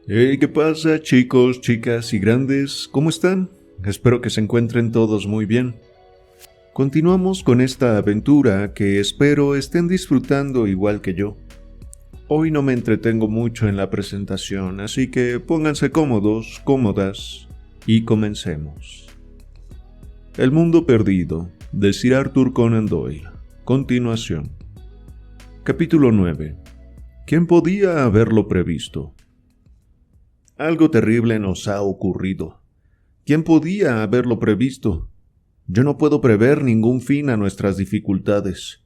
Hey, ¿qué pasa, chicos, chicas y grandes? ¿Cómo están? Espero que se encuentren todos muy bien. Continuamos con esta aventura que espero estén disfrutando igual que yo. Hoy no me entretengo mucho en la presentación, así que pónganse cómodos, cómodas, y comencemos. El mundo perdido, de Sir Arthur Conan Doyle. Continuación. Capítulo 9. ¿Quién podía haberlo previsto? Algo terrible nos ha ocurrido. ¿Quién podía haberlo previsto? Yo no puedo prever ningún fin a nuestras dificultades.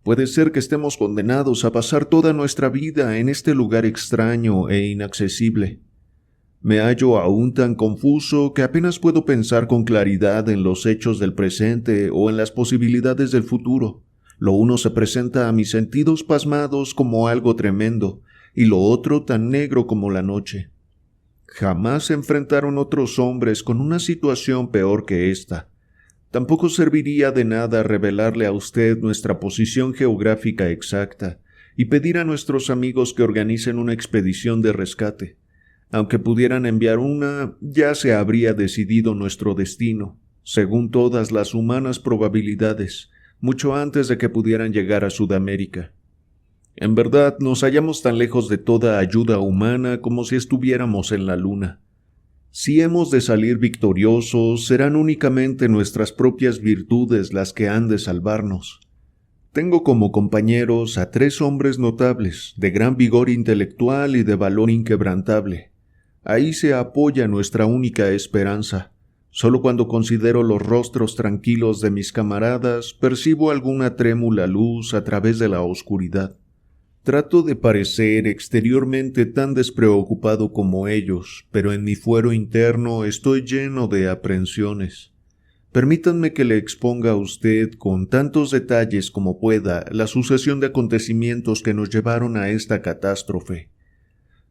Puede ser que estemos condenados a pasar toda nuestra vida en este lugar extraño e inaccesible. Me hallo aún tan confuso que apenas puedo pensar con claridad en los hechos del presente o en las posibilidades del futuro. Lo uno se presenta a mis sentidos pasmados como algo tremendo, y lo otro tan negro como la noche. Jamás se enfrentaron otros hombres con una situación peor que esta. Tampoco serviría de nada revelarle a usted nuestra posición geográfica exacta y pedir a nuestros amigos que organicen una expedición de rescate. Aunque pudieran enviar una, ya se habría decidido nuestro destino, según todas las humanas probabilidades, mucho antes de que pudieran llegar a Sudamérica. En verdad, nos hallamos tan lejos de toda ayuda humana como si estuviéramos en la luna. Si hemos de salir victoriosos, serán únicamente nuestras propias virtudes las que han de salvarnos. Tengo como compañeros a 3 hombres notables, de gran vigor intelectual y de valor inquebrantable. Ahí se apoya nuestra única esperanza. Solo cuando considero los rostros tranquilos de mis camaradas, percibo alguna trémula luz a través de la oscuridad. Trato de parecer exteriormente tan despreocupado como ellos, pero en mi fuero interno estoy lleno de aprensiones. Permítanme que le exponga a usted con tantos detalles como pueda la sucesión de acontecimientos que nos llevaron a esta catástrofe.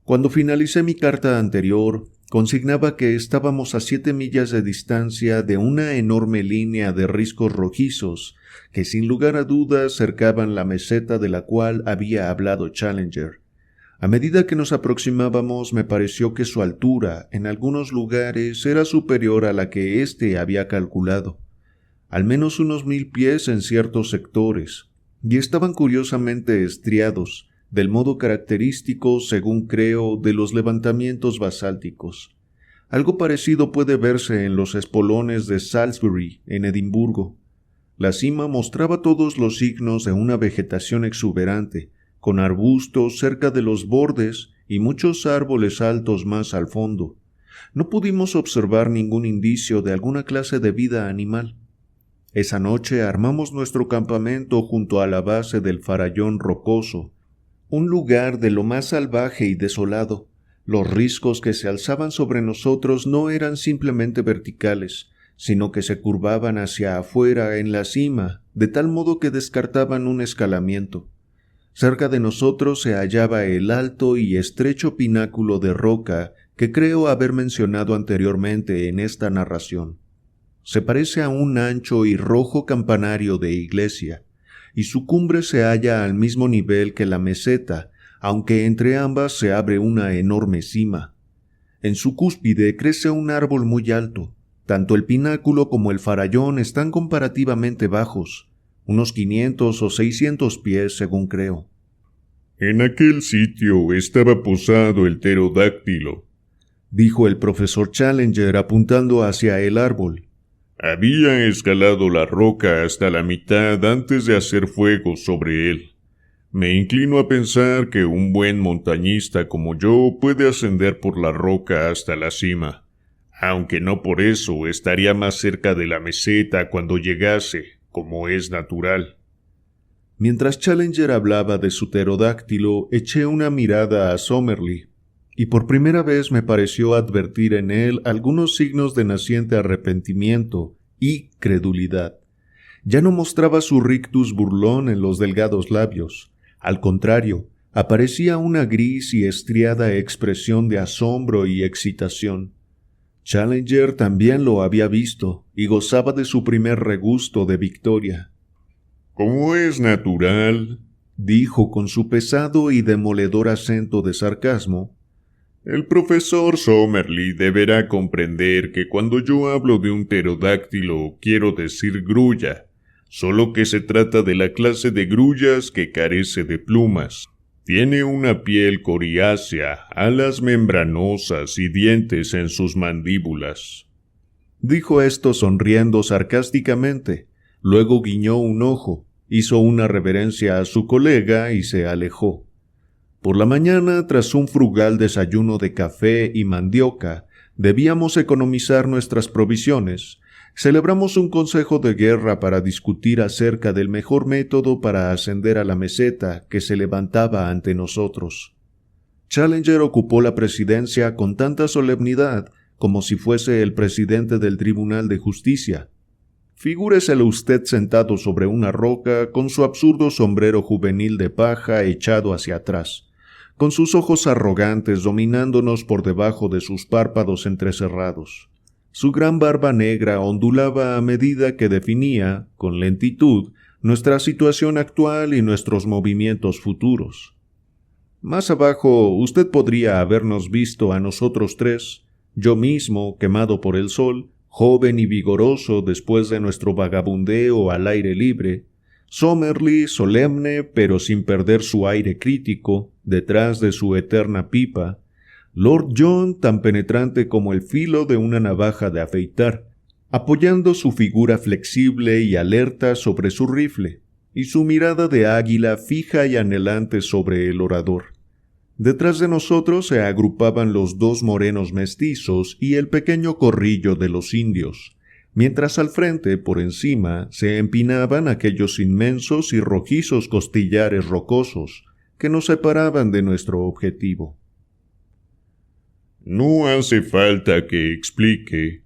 Cuando finalicé mi carta anterior, consignaba que estábamos a 7 millas de distancia de una enorme línea de riscos rojizos que sin lugar a dudas cercaban la meseta de la cual había hablado Challenger. A medida que nos aproximábamos me pareció que su altura en algunos lugares era superior a la que éste había calculado, al menos unos 1000 pies en ciertos sectores, y estaban curiosamente estriados, del modo característico, según creo, de los levantamientos basálticos. Algo parecido puede verse en los espolones de Salisbury, en Edimburgo. La cima mostraba todos los signos de una vegetación exuberante, con arbustos cerca de los bordes y muchos árboles altos más al fondo. No pudimos observar ningún indicio de alguna clase de vida animal. Esa noche armamos nuestro campamento junto a la base del farallón rocoso, un lugar de lo más salvaje y desolado. Los riscos que se alzaban sobre nosotros no eran simplemente verticales, sino que se curvaban hacia afuera en la cima, de tal modo que descartaban un escalamiento. Cerca de nosotros se hallaba el alto y estrecho pináculo de roca que creo haber mencionado anteriormente en esta narración. Se parece a un ancho y rojo campanario de iglesia, y su cumbre se halla al mismo nivel que la meseta, aunque entre ambas se abre una enorme cima. En su cúspide crece un árbol muy alto. Tanto el pináculo como el farallón están comparativamente bajos, unos 500 o 600 pies según creo. En aquel sitio estaba posado el pterodáctilo, dijo el profesor Challenger apuntando hacia el árbol. Había escalado la roca hasta la mitad antes de hacer fuego sobre él. Me inclino a pensar que un buen montañista como yo puede ascender por la roca hasta la cima, aunque no por eso estaría más cerca de la meseta cuando llegase, como es natural. Mientras Challenger hablaba de su pterodáctilo, eché una mirada a Somerley, y por primera vez me pareció advertir en él algunos signos de naciente arrepentimiento y credulidad. Ya no mostraba su rictus burlón en los delgados labios. Al contrario, aparecía una gris y estriada expresión de asombro y excitación. Challenger también lo había visto y gozaba de su primer regusto de victoria. «Como es natural», dijo con su pesado y demoledor acento de sarcasmo, El profesor Summerlee deberá comprender que cuando yo hablo de un pterodáctilo quiero decir grulla, solo que se trata de la clase de grullas que carece de plumas. Tiene una piel coriácea, alas membranosas y dientes en sus mandíbulas. Dijo esto sonriendo sarcásticamente. Luego guiñó un ojo, hizo una reverencia a su colega y se alejó. Por la mañana, tras un frugal desayuno de café y mandioca, debíamos economizar nuestras provisiones. Celebramos un consejo de guerra para discutir acerca del mejor método para ascender a la meseta que se levantaba ante nosotros. Challenger ocupó la presidencia con tanta solemnidad como si fuese el presidente del Tribunal de Justicia. Figúreselo usted sentado sobre una roca con su absurdo sombrero juvenil de paja echado hacia atrás, con sus ojos arrogantes dominándonos por debajo de sus párpados entrecerrados. Su gran barba negra ondulaba a medida que definía, con lentitud, nuestra situación actual y nuestros movimientos futuros. Más abajo, usted podría habernos visto a nosotros tres, yo mismo, quemado por el sol, joven y vigoroso después de nuestro vagabundeo al aire libre, Summerlee solemne pero sin perder su aire crítico, detrás de su eterna pipa, Lord John tan penetrante como el filo de una navaja de afeitar, apoyando su figura flexible y alerta sobre su rifle, y su mirada de águila fija y anhelante sobre el orador. Detrás de nosotros se agrupaban los dos morenos mestizos y el pequeño corrillo de los indios, mientras al frente, por encima, se empinaban aquellos inmensos y rojizos costillares rocosos que nos separaban de nuestro objetivo. No hace falta que explique,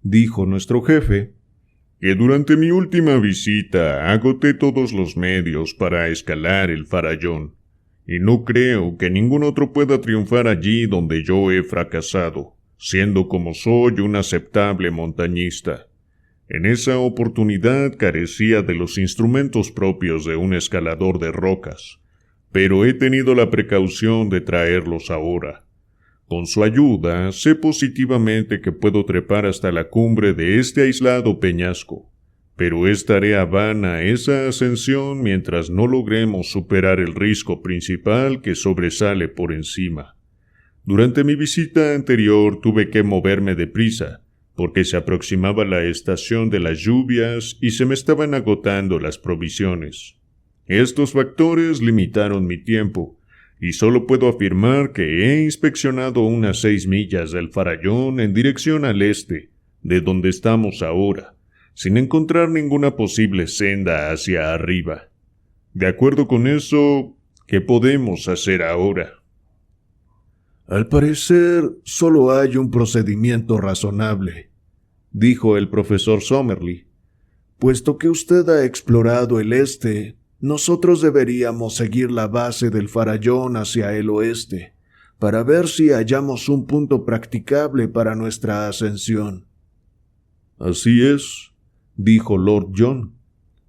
dijo nuestro jefe, que durante mi última visita agoté todos los medios para escalar el farallón, y no creo que ningún otro pueda triunfar allí donde yo he fracasado, siendo como soy un aceptable montañista. En esa oportunidad carecía de los instrumentos propios de un escalador de rocas, pero he tenido la precaución de traerlos ahora. Con su ayuda, sé positivamente que puedo trepar hasta la cumbre de este aislado peñasco, pero es tarea vana esa ascensión mientras no logremos superar el risco principal que sobresale por encima. Durante mi visita anterior tuve que moverme deprisa, porque se aproximaba la estación de las lluvias y se me estaban agotando las provisiones. Estos factores limitaron mi tiempo, y solo puedo afirmar que he inspeccionado unas 6 millas del farallón en dirección al este, de donde estamos ahora, sin encontrar ninguna posible senda hacia arriba. De acuerdo con eso, ¿qué podemos hacer ahora? Al parecer, solo hay un procedimiento razonable, dijo el profesor Summerlee. Puesto que usted ha explorado el este, nosotros deberíamos seguir la base del farallón hacia el oeste, para ver si hallamos un punto practicable para nuestra ascensión. Así es, dijo Lord John.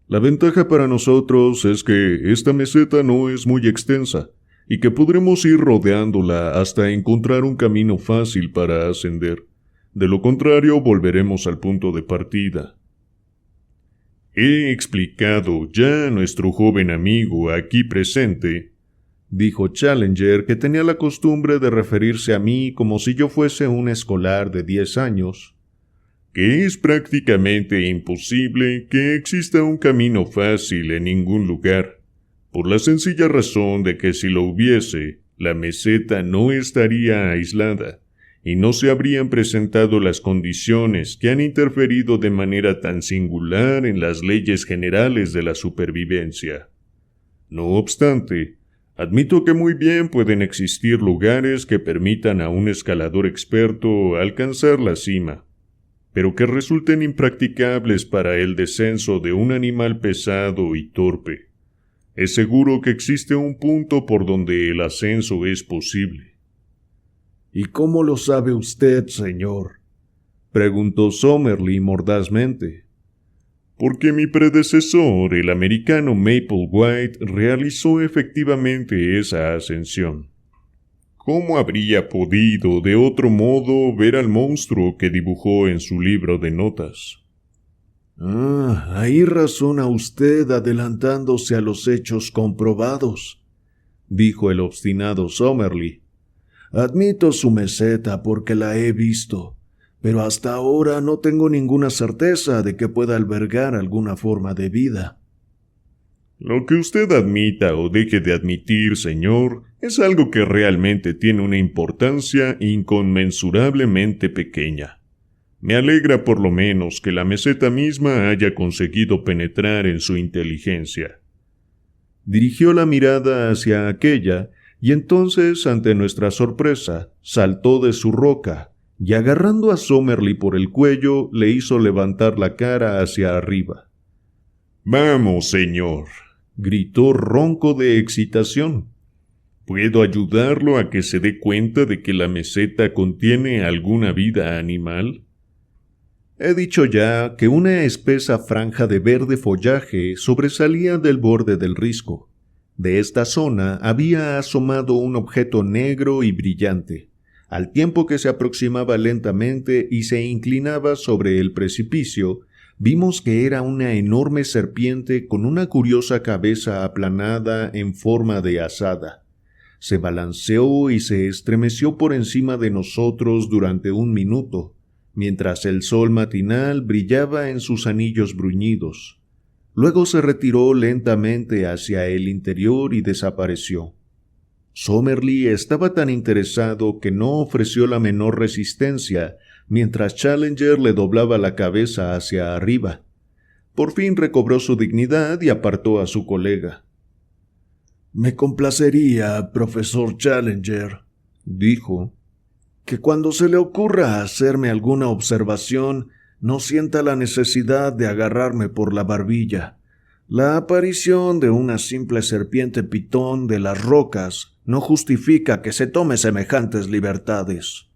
La ventaja para nosotros es que esta meseta no es muy extensa, y que podremos ir rodeándola hasta encontrar un camino fácil para ascender. De lo contrario, volveremos al punto de partida. He explicado ya a nuestro joven amigo aquí presente, dijo Challenger, que tenía la costumbre de referirse a mí como si yo fuese un escolar de 10 años, que es prácticamente imposible que exista un camino fácil en ningún lugar, por la sencilla razón de que si lo hubiese, la meseta no estaría aislada, y no se habrían presentado las condiciones que han interferido de manera tan singular en las leyes generales de la supervivencia. No obstante, admito que muy bien pueden existir lugares que permitan a un escalador experto alcanzar la cima, pero que resulten impracticables para el descenso de un animal pesado y torpe. Es seguro que existe un punto por donde el ascenso es posible. ¿Y cómo lo sabe usted, señor?, preguntó Summerlee mordazmente. Porque mi predecesor, el americano Maple White, realizó efectivamente esa ascensión. ¿Cómo habría podido de otro modo ver al monstruo que dibujó en su libro de notas? Ahí razona usted adelantándose a los hechos comprobados, dijo el obstinado Summerlee. Admito su meseta porque la he visto, pero hasta ahora no tengo ninguna certeza de que pueda albergar alguna forma de vida. Lo que usted admita o deje de admitir, señor, es algo que realmente tiene una importancia inconmensurablemente pequeña. Me alegra por lo menos que la meseta misma haya conseguido penetrar en su inteligencia. Dirigió la mirada hacia aquella, y entonces, ante nuestra sorpresa, saltó de su roca, y agarrando a Summerlee por el cuello, le hizo levantar la cara hacia arriba. «Vamos, señor», gritó ronco de excitación. «¿Puedo ayudarlo a que se dé cuenta de que la meseta contiene alguna vida animal?» He dicho ya que una espesa franja de verde follaje sobresalía del borde del risco. De esta zona había asomado un objeto negro y brillante, al tiempo que se aproximaba lentamente y se inclinaba sobre el precipicio. Vimos que era una enorme serpiente con una curiosa cabeza aplanada en forma de azada. Se balanceó y se estremeció por encima de nosotros durante un minuto, mientras el sol matinal brillaba en sus anillos bruñidos. Luego se retiró lentamente hacia el interior y desapareció. Summerlee estaba tan interesado que no ofreció la menor resistencia, mientras Challenger le doblaba la cabeza hacia arriba. Por fin recobró su dignidad y apartó a su colega. «Me complacería, profesor Challenger», dijo, «que cuando se le ocurra hacerme alguna observación, no sienta la necesidad de agarrarme por la barbilla. La aparición de una simple serpiente pitón de las rocas no justifica que se tome semejantes libertades».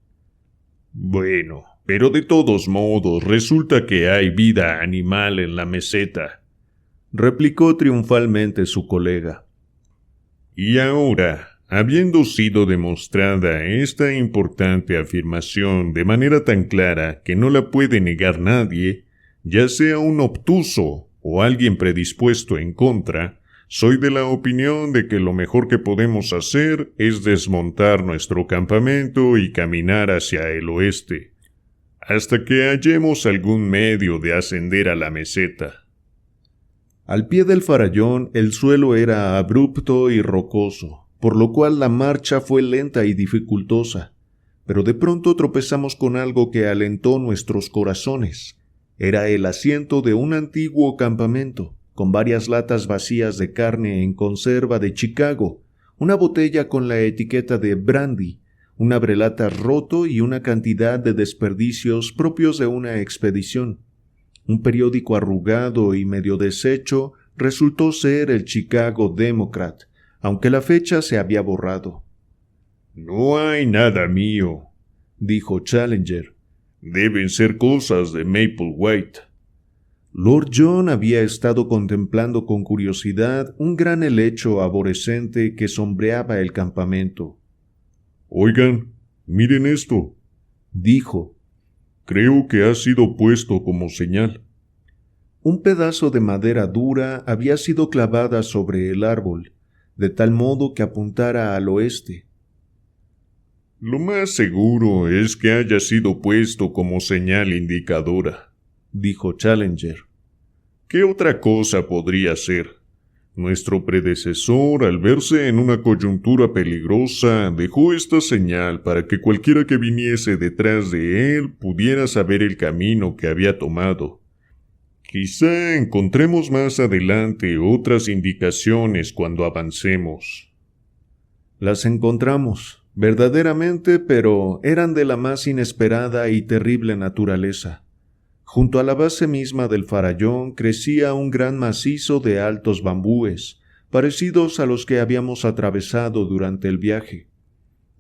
«Bueno, pero de todos modos resulta que hay vida animal en la meseta», replicó triunfalmente su colega. «Y ahora, habiendo sido demostrada esta importante afirmación de manera tan clara que no la puede negar nadie, ya sea un obtuso o alguien predispuesto en contra, soy de la opinión de que lo mejor que podemos hacer es desmontar nuestro campamento y caminar hacia el oeste, hasta que hallemos algún medio de ascender a la meseta». Al pie del farallón el suelo era abrupto y rocoso, por lo cual la marcha fue lenta y dificultosa, pero de pronto tropezamos con algo que alentó nuestros corazones. Era el asiento de un antiguo campamento, con varias latas vacías de carne en conserva de Chicago, una botella con la etiqueta de brandy, un abrelatas roto y una cantidad de desperdicios propios de una expedición. Un periódico arrugado y medio deshecho resultó ser el Chicago Democrat, aunque la fecha se había borrado. «No hay nada mío», dijo Challenger. «Deben ser cosas de Mapplewhite». Lord John había estado contemplando con curiosidad un gran helecho arborescente que sombreaba el campamento. «Oigan, miren esto», dijo. «Creo que ha sido puesto como señal». Un pedazo de madera dura había sido clavada sobre el árbol, de tal modo que apuntara al oeste. «Lo más seguro es que haya sido puesto como señal indicadora», dijo Challenger. «¿Qué otra cosa podría ser? Nuestro predecesor, al verse en una coyuntura peligrosa, dejó esta señal para que cualquiera que viniese detrás de él pudiera saber el camino que había tomado. Quizá encontremos más adelante otras indicaciones cuando avancemos». Las encontramos, verdaderamente, pero eran de la más inesperada y terrible naturaleza. Junto a la base misma del farallón crecía un gran macizo de altos bambúes, parecidos a los que habíamos atravesado durante el viaje.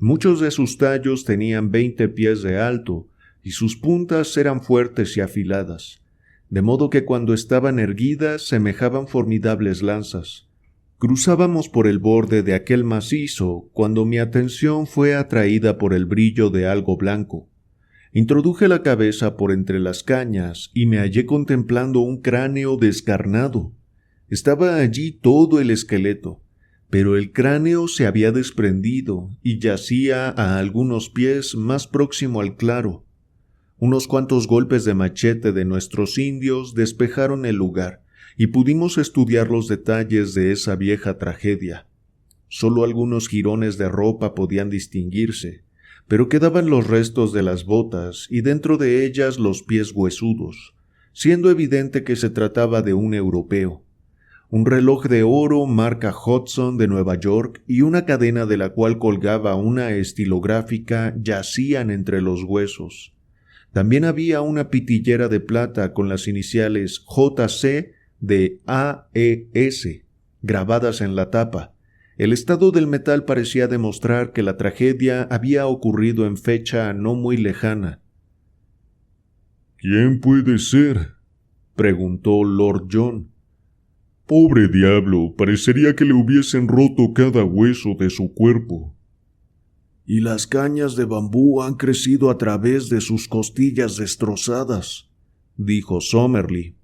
Muchos de sus tallos tenían 20 pies de alto, y sus puntas eran fuertes y afiladas, de modo que cuando estaban erguidas semejaban formidables lanzas. Cruzábamos por el borde de aquel macizo cuando mi atención fue atraída por el brillo de algo blanco. Introduje la cabeza por entre las cañas y me hallé contemplando un cráneo descarnado. Estaba allí todo el esqueleto, pero el cráneo se había desprendido y yacía a algunos pies más próximo al claro. Unos cuantos golpes de machete de nuestros indios despejaron el lugar y pudimos estudiar los detalles de esa vieja tragedia. Solo algunos jirones de ropa podían distinguirse, pero quedaban los restos de las botas y dentro de ellas los pies huesudos, siendo evidente que se trataba de un europeo. Un reloj de oro marca Hudson de Nueva York y una cadena de la cual colgaba una estilográfica yacían entre los huesos. También había una pitillera de plata con las iniciales JC de AES grabadas en la tapa. El estado del metal parecía demostrar que la tragedia había ocurrido en fecha no muy lejana. —¿Quién puede ser? —preguntó Lord John. —Pobre diablo, parecería que le hubiesen roto cada hueso de su cuerpo. —Y las cañas de bambú han crecido a través de sus costillas destrozadas —dijo Summerlee—.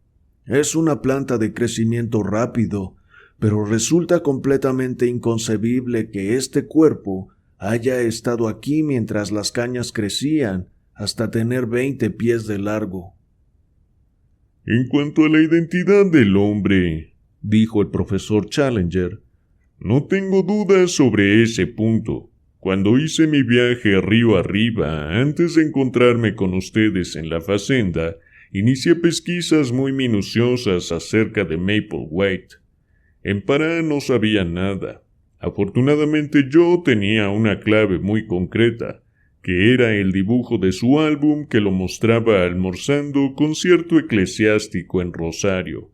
Es una planta de crecimiento rápido, pero resulta completamente inconcebible que este cuerpo haya estado aquí mientras las cañas crecían hasta tener 20 pies de largo. En cuanto a la identidad del hombre, dijo el profesor Challenger, no tengo dudas sobre ese punto. Cuando hice mi viaje río arriba, antes de encontrarme con ustedes en la fazenda, inicié pesquisas muy minuciosas acerca de Mapplewhite. En Pará no sabía nada. Afortunadamente yo tenía una clave muy concreta, que era el dibujo de su álbum que lo mostraba almorzando con cierto eclesiástico en Rosario.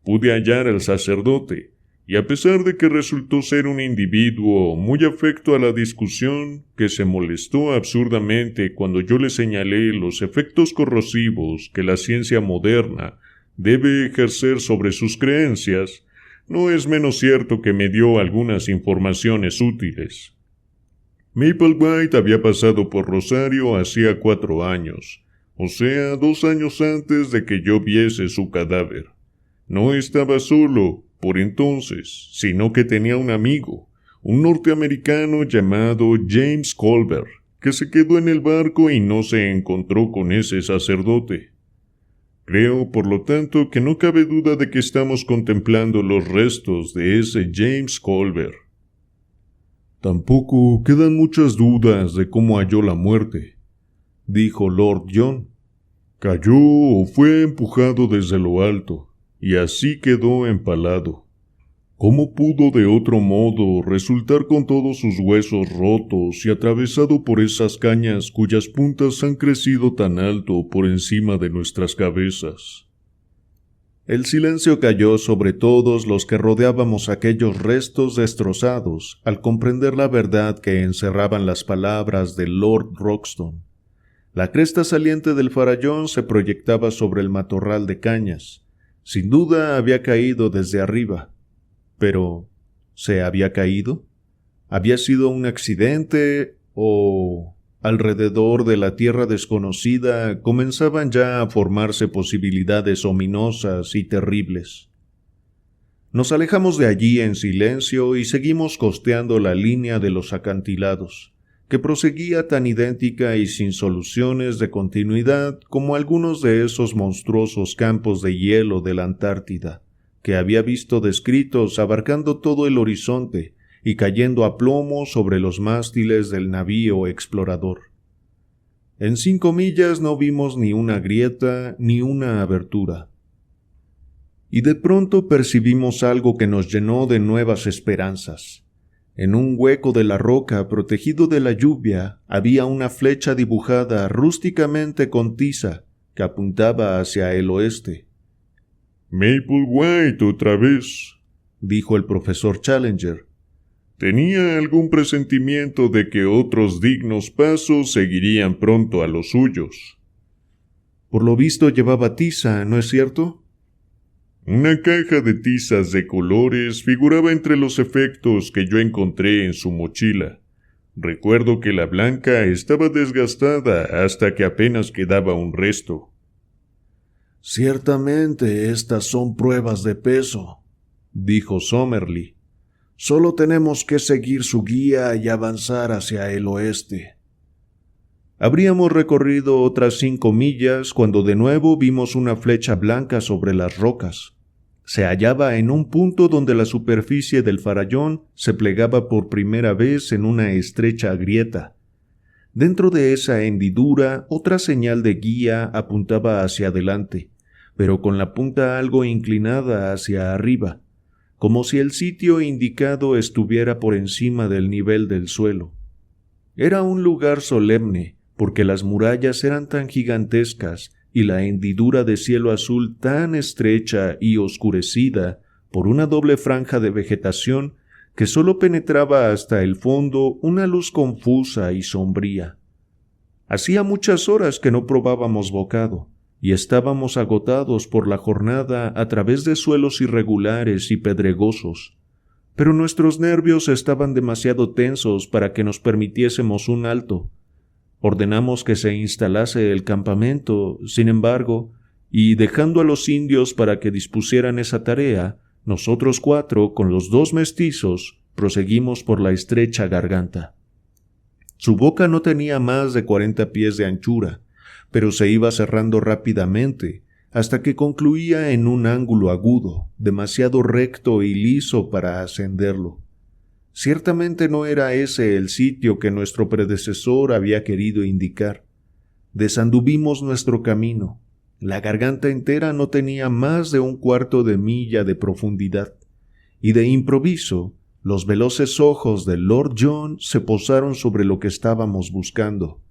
Pude hallar al sacerdote, y a pesar de que resultó ser un individuo muy afecto a la discusión, que se molestó absurdamente cuando yo le señalé los efectos corrosivos que la ciencia moderna debe ejercer sobre sus creencias, no es menos cierto que me dio algunas informaciones útiles. Mapplewhite había pasado por Rosario hacía 4 años, o sea, 2 años antes de que yo viese su cadáver. No estaba solo por entonces, sino que tenía un amigo, un norteamericano llamado James Colbert, que se quedó en el barco y no se encontró con ese sacerdote. Creo, por lo tanto, que no cabe duda de que estamos contemplando los restos de ese James Colbert. Tampoco quedan muchas dudas de cómo halló la muerte, dijo Lord John. Cayó o fue empujado desde lo alto, y así quedó empalado. ¿Cómo pudo de otro modo resultar con todos sus huesos rotos y atravesado por esas cañas cuyas puntas han crecido tan alto por encima de nuestras cabezas? El silencio cayó sobre todos los que rodeábamos aquellos restos destrozados al comprender la verdad que encerraban las palabras de Lord Roxton. La cresta saliente del farallón se proyectaba sobre el matorral de cañas. Sin duda había caído desde arriba. Pero, ¿se había caído? ¿Había sido un accidente o, alrededor de la tierra desconocida, comenzaban ya a formarse posibilidades ominosas y terribles? Nos alejamos de allí en silencio y seguimos costeando la línea de los acantilados, que proseguía tan idéntica y sin soluciones de continuidad como algunos de esos monstruosos campos de hielo de la Antártida, que había visto descritos abarcando todo el horizonte y cayendo a plomo sobre los mástiles del navío explorador. En 5 millas no vimos ni una grieta ni una abertura. Y de pronto percibimos algo que nos llenó de nuevas esperanzas. En un hueco de la roca protegido de la lluvia había una flecha dibujada rústicamente con tiza que apuntaba hacia el oeste. «Mapplewhite otra vez», dijo el profesor Challenger. «Tenía algún presentimiento de que otros dignos pasos seguirían pronto a los suyos». Por lo visto llevaba tiza, ¿no es cierto? Una caja de tizas de colores figuraba entre los efectos que yo encontré en su mochila. Recuerdo que la blanca estaba desgastada hasta que apenas quedaba un resto. Ciertamente estas son pruebas de peso, dijo Summerlee. Solo tenemos que seguir su guía y avanzar hacia el oeste. Habríamos recorrido otras 5 millas cuando de nuevo vimos una flecha blanca sobre las rocas. Se hallaba en un punto donde la superficie del farallón se plegaba por primera vez en una estrecha grieta. Dentro de esa hendidura, otra señal de guía apuntaba hacia adelante, pero con la punta algo inclinada hacia arriba, como si el sitio indicado estuviera por encima del nivel del suelo. Era un lugar solemne, porque las murallas eran tan gigantescas y la hendidura de cielo azul tan estrecha y oscurecida por una doble franja de vegetación que sólo penetraba hasta el fondo una luz confusa y sombría. Hacía muchas horas que no probábamos bocado, y estábamos agotados por la jornada a través de suelos irregulares y pedregosos, pero nuestros nervios estaban demasiado tensos para que nos permitiésemos un alto. Ordenamos que se instalase el campamento, sin embargo, y dejando a los indios para que dispusieran esa tarea, nosotros 4, con los 2 mestizos, proseguimos por la estrecha garganta. Su boca no tenía más de 40 pies de anchura, pero se iba cerrando rápidamente, hasta que concluía en un ángulo agudo, demasiado recto y liso para ascenderlo. Ciertamente no era ese el sitio que nuestro predecesor había querido indicar. Desanduvimos nuestro camino. La garganta entera no tenía más de 1/4 de milla de profundidad, y de improviso, los veloces ojos de Lord John se posaron sobre lo que estábamos buscando.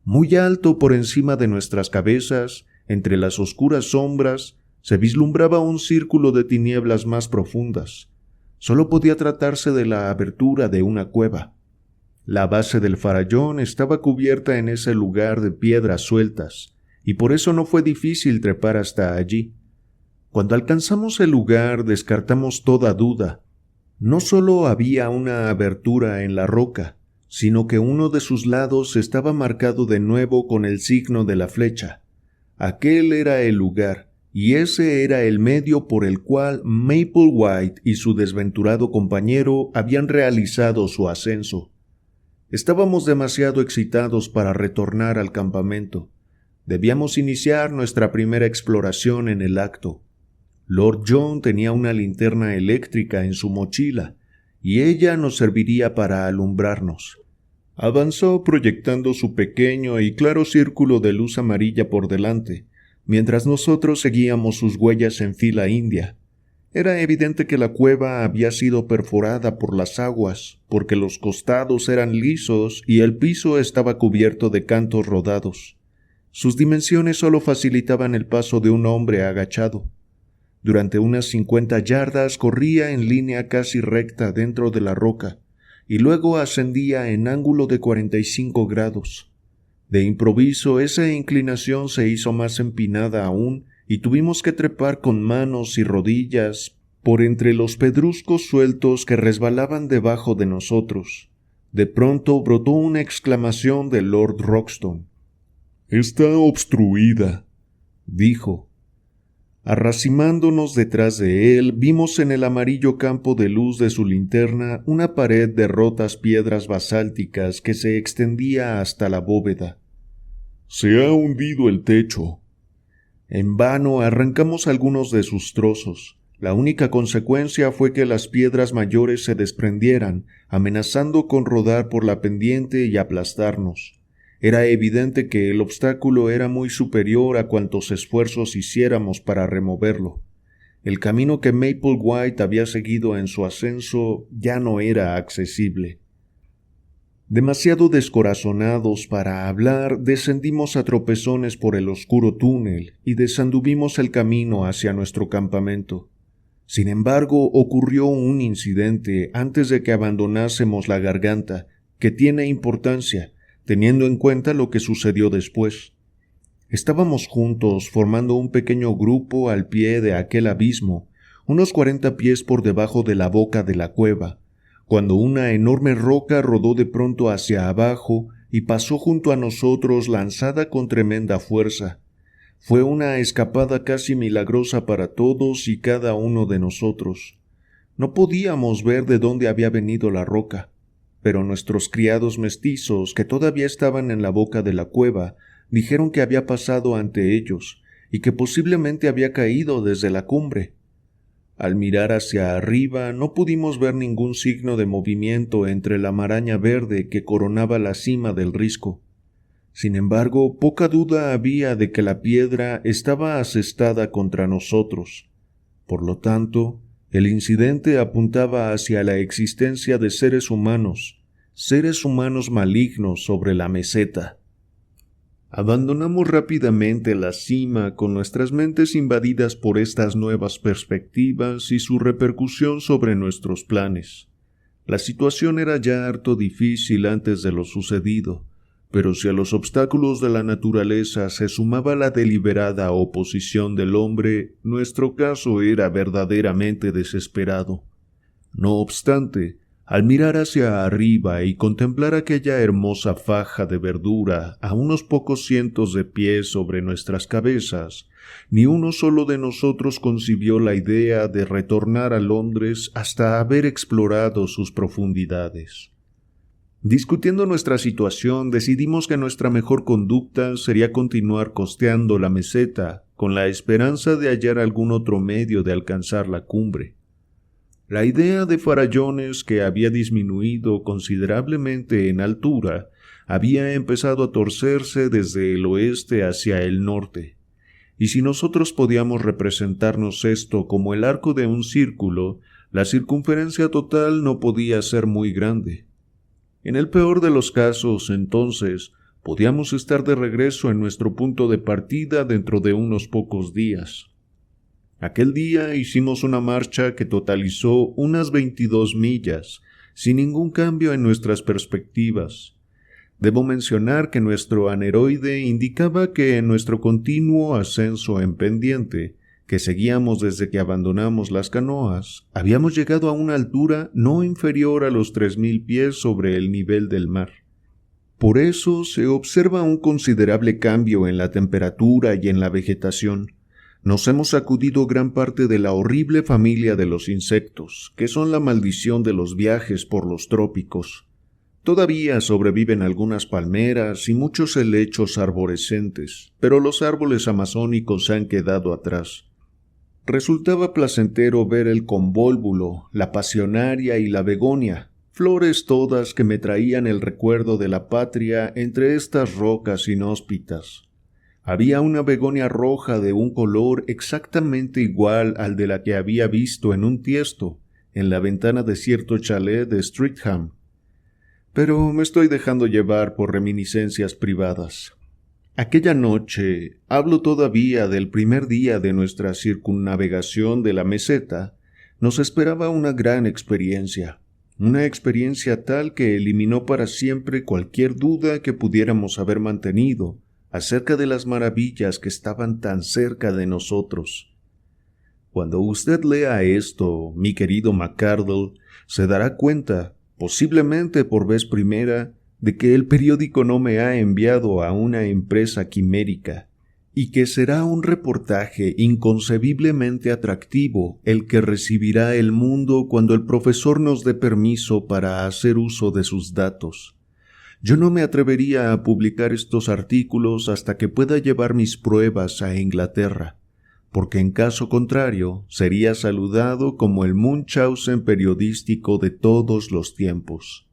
Muy alto por encima de nuestras cabezas, entre las oscuras sombras, se vislumbraba un círculo de tinieblas más profundas. Solo podía tratarse de la abertura de una cueva. La base del farallón estaba cubierta en ese lugar de piedras sueltas, y por eso no fue difícil trepar hasta allí. Cuando alcanzamos el lugar, descartamos toda duda. No solo había una abertura en la roca, sino que uno de sus lados estaba marcado de nuevo con el signo de la flecha. Aquel era el lugar, y ese era el medio por el cual Mapplewhite y su desventurado compañero habían realizado su ascenso. Estábamos demasiado excitados para retornar al campamento. Debíamos iniciar nuestra primera exploración en el acto. Lord John tenía una linterna eléctrica en su mochila, y ella nos serviría para alumbrarnos. Avanzó proyectando su pequeño y claro círculo de luz amarilla por delante, mientras nosotros seguíamos sus huellas en fila india. Era evidente que la cueva había sido perforada por las aguas, porque los costados eran lisos y el piso estaba cubierto de cantos rodados. Sus dimensiones solo facilitaban el paso de un hombre agachado. Durante unas 50 yardas corría en línea casi recta dentro de la roca, y luego ascendía en ángulo de 45 grados. De improviso esa inclinación se hizo más empinada aún y tuvimos que trepar con manos y rodillas por entre los pedruscos sueltos que resbalaban debajo de nosotros. De pronto brotó una exclamación de Lord Roxton. «Está obstruida», dijo. Arracimándonos detrás de él, vimos en el amarillo campo de luz de su linterna una pared de rotas piedras basálticas que se extendía hasta la bóveda. «Se ha hundido el techo». En vano arrancamos algunos de sus trozos. La única consecuencia fue que las piedras mayores se desprendieran, amenazando con rodar por la pendiente y aplastarnos. Era evidente que el obstáculo era muy superior a cuantos esfuerzos hiciéramos para removerlo. El camino que Mapplewhite había seguido en su ascenso ya no era accesible. Demasiado descorazonados para hablar, descendimos a tropezones por el oscuro túnel y desanduvimos el camino hacia nuestro campamento. Sin embargo, ocurrió un incidente antes de que abandonásemos la garganta, que tiene importancia, teniendo en cuenta lo que sucedió después. Estábamos juntos formando un pequeño grupo al pie de aquel abismo, unos 40 pies por debajo de la boca de la cueva, cuando una enorme roca rodó de pronto hacia abajo y pasó junto a nosotros lanzada con tremenda fuerza. Fue una escapada casi milagrosa para todos y cada uno de nosotros. No podíamos ver de dónde había venido la roca, pero nuestros criados mestizos, que todavía estaban en la boca de la cueva, dijeron que había pasado ante ellos y que posiblemente había caído desde la cumbre. Al mirar hacia arriba no pudimos ver ningún signo de movimiento entre la maraña verde que coronaba la cima del risco. Sin embargo, poca duda había de que la piedra estaba asestada contra nosotros. Por lo tanto, el incidente apuntaba hacia la existencia de seres humanos malignos sobre la meseta. Abandonamos rápidamente la cima con nuestras mentes invadidas por estas nuevas perspectivas y su repercusión sobre nuestros planes. La situación era ya harto difícil antes de lo sucedido, pero si a los obstáculos de la naturaleza se sumaba la deliberada oposición del hombre, nuestro caso era verdaderamente desesperado. No obstante, al mirar hacia arriba y contemplar aquella hermosa faja de verdura a unos pocos cientos de pies sobre nuestras cabezas, ni uno solo de nosotros concibió la idea de retornar a Londres hasta haber explorado sus profundidades. Discutiendo nuestra situación, decidimos que nuestra mejor conducta sería continuar costeando la meseta con la esperanza de hallar algún otro medio de alcanzar la cumbre. La idea de Farallones, que había disminuido considerablemente en altura, había empezado a torcerse desde el oeste hacia el norte, y si nosotros podíamos representarnos esto como el arco de un círculo, la circunferencia total no podía ser muy grande. En el peor de los casos, entonces, podíamos estar de regreso en nuestro punto de partida dentro de unos pocos días. Aquel día hicimos una marcha que totalizó unas 22 millas, sin ningún cambio en nuestras perspectivas. Debo mencionar que nuestro aneroide indicaba que en nuestro continuo ascenso en pendiente, que seguíamos desde que abandonamos las canoas, habíamos llegado a una altura no inferior a los 3,000 pies sobre el nivel del mar. Por eso se observa un considerable cambio en la temperatura y en la vegetación. Nos hemos sacudido gran parte de la horrible familia de los insectos, que son la maldición de los viajes por los trópicos. Todavía sobreviven algunas palmeras y muchos helechos arborescentes, pero los árboles amazónicos se han quedado atrás. Resultaba placentero ver el convólvulo, la pasionaria y la begonia, flores todas que me traían el recuerdo de la patria entre estas rocas inhóspitas. Había una begonia roja de un color exactamente igual al de la que había visto en un tiesto, en la ventana de cierto chalet de Streatham. Pero me estoy dejando llevar por reminiscencias privadas. Aquella noche, hablo todavía del primer día de nuestra circunnavegación de la meseta, nos esperaba una gran experiencia, una experiencia tal que eliminó para siempre cualquier duda que pudiéramos haber mantenido acerca de las maravillas que estaban tan cerca de nosotros. Cuando usted lea esto, mi querido McArdle, se dará cuenta, posiblemente por vez primera, de que el periódico no me ha enviado a una empresa quimérica, y que será un reportaje inconcebiblemente atractivo el que recibirá el mundo cuando el profesor nos dé permiso para hacer uso de sus datos. Yo no me atrevería a publicar estos artículos hasta que pueda llevar mis pruebas a Inglaterra, porque en caso contrario sería saludado como el Munchausen periodístico de todos los tiempos.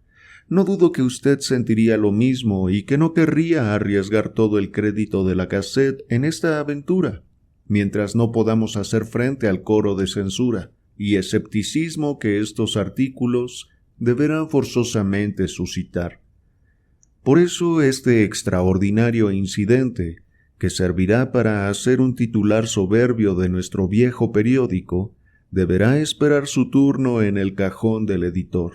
No dudo que usted sentiría lo mismo y que no querría arriesgar todo el crédito de la Gazette en esta aventura, mientras no podamos hacer frente al coro de censura y escepticismo que estos artículos deberán forzosamente suscitar. Por eso este extraordinario incidente, que servirá para hacer un titular soberbio de nuestro viejo periódico, deberá esperar su turno en el cajón del editor.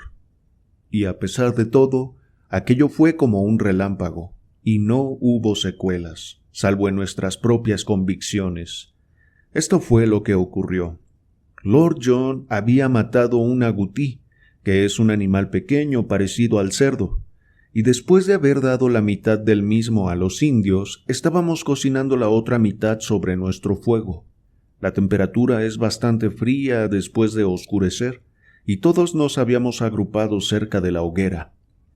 Y a pesar de todo, aquello fue como un relámpago, y no hubo secuelas. salvo en nuestras propias convicciones. Esto fue lo que ocurrió. Lord John había matado un agutí, que es un animal pequeño parecido al cerdo, y después de haber dado la mitad del mismo a los indios, estábamos cocinando la otra mitad sobre nuestro fuego. La temperatura es bastante fría después de oscurecer, y todos nos habíamos agrupado cerca de la hoguera.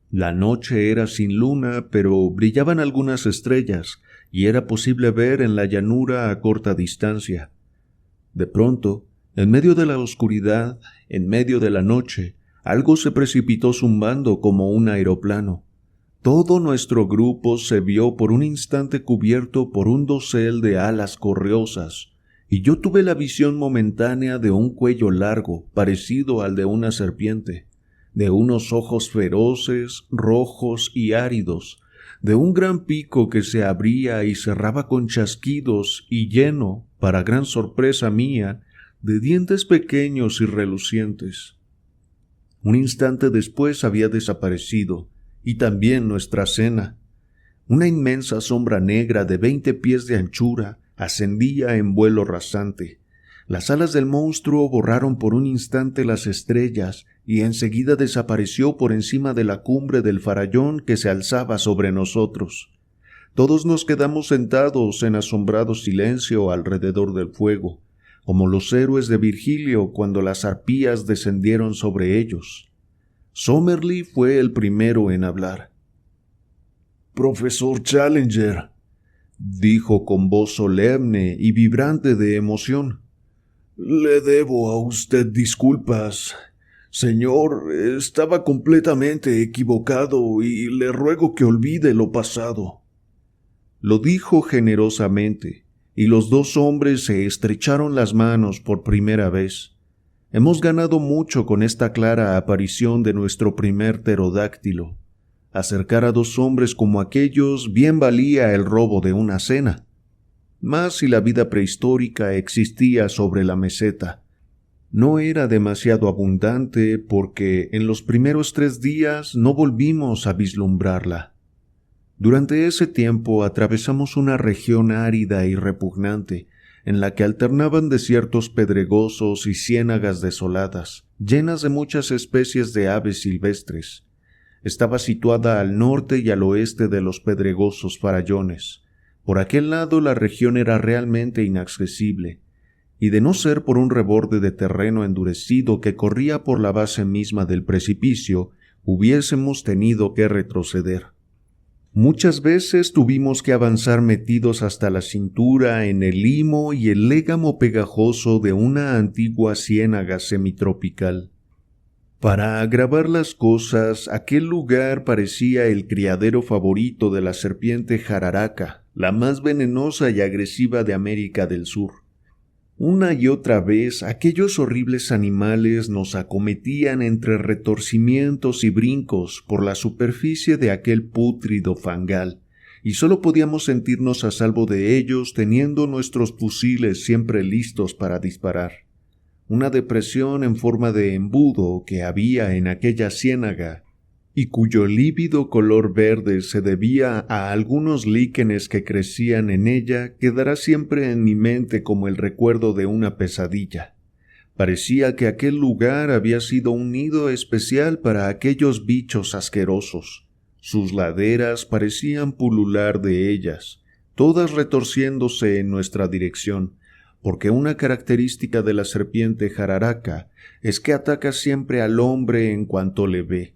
La noche era sin luna, pero brillaban algunas estrellas, y era posible ver en la llanura a corta distancia. De pronto, en medio de la oscuridad, en medio de la noche, algo se precipitó zumbando como un aeroplano. Todo nuestro grupo se vio por un instante cubierto por un dosel de alas correosas, y yo tuve la visión momentánea de un cuello largo, parecido al de una serpiente, de unos ojos feroces, rojos y áridos, de un gran pico que se abría y cerraba con chasquidos y lleno, para gran sorpresa mía, de dientes pequeños y relucientes. Un instante después había desaparecido, y también nuestra cena. Una inmensa sombra negra de 20 pies de anchura ascendía en vuelo rasante. Las alas del monstruo borraron por un instante las estrellas y enseguida desapareció por encima de la cumbre del farallón que se alzaba sobre nosotros. Todos nos quedamos sentados en asombrado silencio alrededor del fuego, como los héroes de Virgilio cuando las arpías descendieron sobre ellos. Summerlee fue el primero en hablar. «Profesor Challenger», dijo con voz solemne y vibrante de emoción, «le debo a usted disculpas. Señor, estaba completamente equivocado y le ruego que olvide lo pasado». Lo dijo generosamente, y los dos hombres se estrecharon las manos por primera vez. Hemos ganado mucho con esta clara aparición de nuestro primer pterodáctilo. Acercar a dos hombres como aquellos bien valía el robo de una cena. Más si la vida prehistórica existía sobre la meseta. No era demasiado abundante porque en los primeros 3 días no volvimos a vislumbrarla. Durante ese tiempo atravesamos una región árida y repugnante, en la que alternaban desiertos pedregosos y ciénagas desoladas, llenas de muchas especies de aves silvestres. Estaba situada al norte y al oeste de los pedregosos farallones. Por aquel lado la región era realmente inaccesible, y de no ser por un reborde de terreno endurecido que corría por la base misma del precipicio, hubiésemos tenido que retroceder. Muchas veces tuvimos que avanzar metidos hasta la cintura en el limo y el légamo pegajoso de una antigua ciénaga semitropical. Para agravar las cosas, aquel lugar parecía el criadero favorito de la serpiente jararaca, la más venenosa y agresiva de América del Sur. Una y otra vez aquellos horribles animales nos acometían entre retorcimientos y brincos por la superficie de aquel pútrido fangal, y solo podíamos sentirnos a salvo de ellos teniendo nuestros fusiles siempre listos para disparar. Una depresión en forma de embudo que había en aquella ciénaga, y cuyo lívido color verde se debía a algunos líquenes que crecían en ella, quedará siempre en mi mente como el recuerdo de una pesadilla. Parecía que aquel lugar había sido un nido especial para aquellos bichos asquerosos. Sus laderas parecían pulular de ellas, todas retorciéndose en nuestra dirección, porque una característica de la serpiente jararaca es que ataca siempre al hombre en cuanto le ve.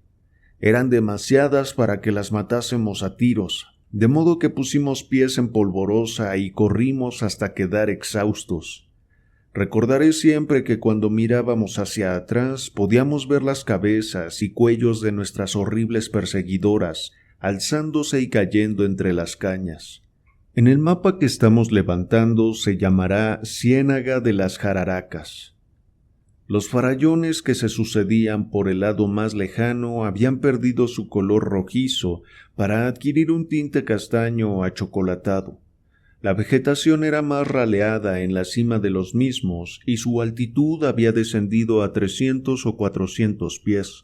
Eran demasiadas para que las matásemos a tiros, de modo que pusimos pies en polvorosa y corrimos hasta quedar exhaustos. Recordaré siempre que cuando mirábamos hacia atrás podíamos ver las cabezas y cuellos de nuestras horribles perseguidoras alzándose y cayendo entre las cañas. En el mapa que estamos levantando se llamará Ciénaga de las Jararacas. Los farallones que se sucedían por el lado más lejano habían perdido su color rojizo para adquirir un tinte castaño achocolatado. La vegetación era más raleada en la cima de los mismos y su altitud había descendido a 300 o 400 pies,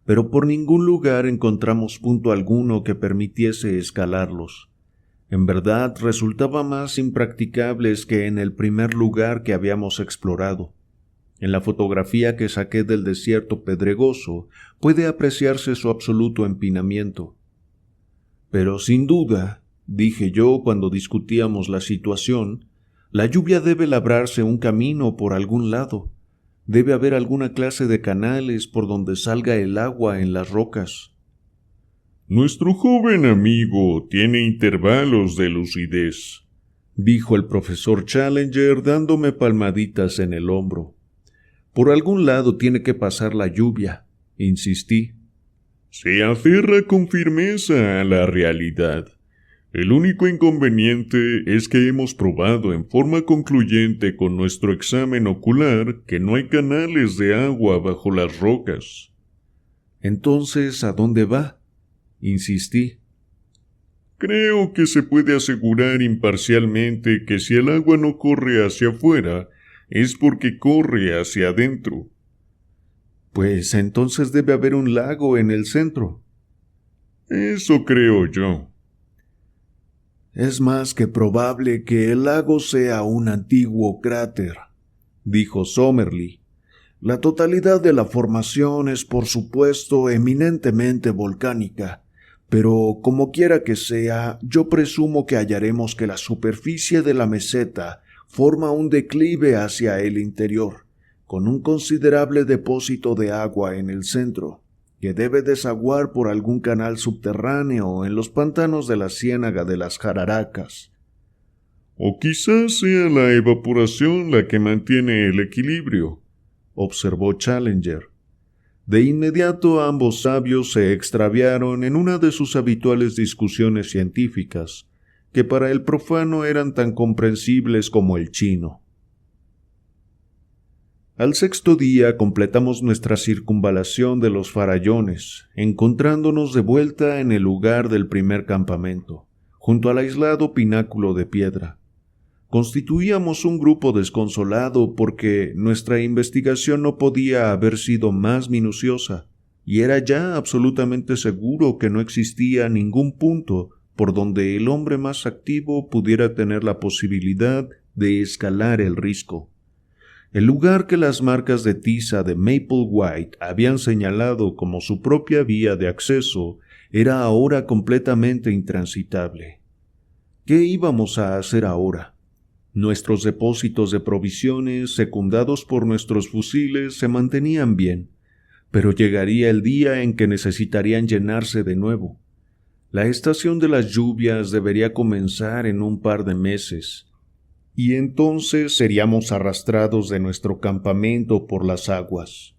pero por ningún lugar encontramos punto alguno que permitiese escalarlos. En verdad resultaban más impracticables que en el primer lugar que habíamos explorado. En la fotografía que saqué del desierto pedregoso puede apreciarse su absoluto empinamiento. Pero sin duda, dije yo cuando discutíamos la situación, la lluvia debe labrarse un camino por algún lado. Debe haber alguna clase de canales por donde salga el agua en las rocas. Nuestro joven amigo tiene intervalos de lucidez, dijo el profesor Challenger dándome palmaditas en el hombro. Por algún lado tiene que pasar la lluvia, insistí. Se aferra con firmeza a la realidad. El único inconveniente es que hemos probado en forma concluyente con nuestro examen ocular que no hay canales de agua bajo las rocas. Entonces, ¿a dónde va? Insistí. Creo que se puede asegurar imparcialmente que si el agua no corre hacia afuera, es porque corre hacia adentro. Pues entonces debe haber un lago en el centro. Eso creo yo. Es más que probable que el lago sea un antiguo cráter, dijo Somerly. La totalidad de la formación es, por supuesto, eminentemente volcánica, pero como quiera que sea, yo presumo que hallaremos que la superficie de la meseta forma un declive hacia el interior, con un considerable depósito de agua en el centro, que debe desaguar por algún canal subterráneo en los pantanos de la ciénaga de las Jararacas. O quizás sea la evaporación la que mantiene el equilibrio, observó Challenger. De inmediato ambos sabios se extraviaron en una de sus habituales discusiones científicas, que para el profano eran tan comprensibles como el chino. Al sexto día completamos nuestra circunvalación de los farallones, encontrándonos de vuelta en el lugar del primer campamento, junto al aislado pináculo de piedra. Constituíamos un grupo desconsolado porque nuestra investigación no podía haber sido más minuciosa, y era ya absolutamente seguro que no existía ningún punto por donde el hombre más activo pudiera tener la posibilidad de escalar el risco. El lugar que las marcas de tiza de Maple White habían señalado como su propia vía de acceso era ahora completamente intransitable. ¿Qué íbamos a hacer ahora? Nuestros depósitos de provisiones, secundados por nuestros fusiles, se mantenían bien, pero llegaría el día en que necesitarían llenarse de nuevo. La estación de las lluvias debería comenzar en un par de meses, y entonces seríamos arrastrados de nuestro campamento por las aguas.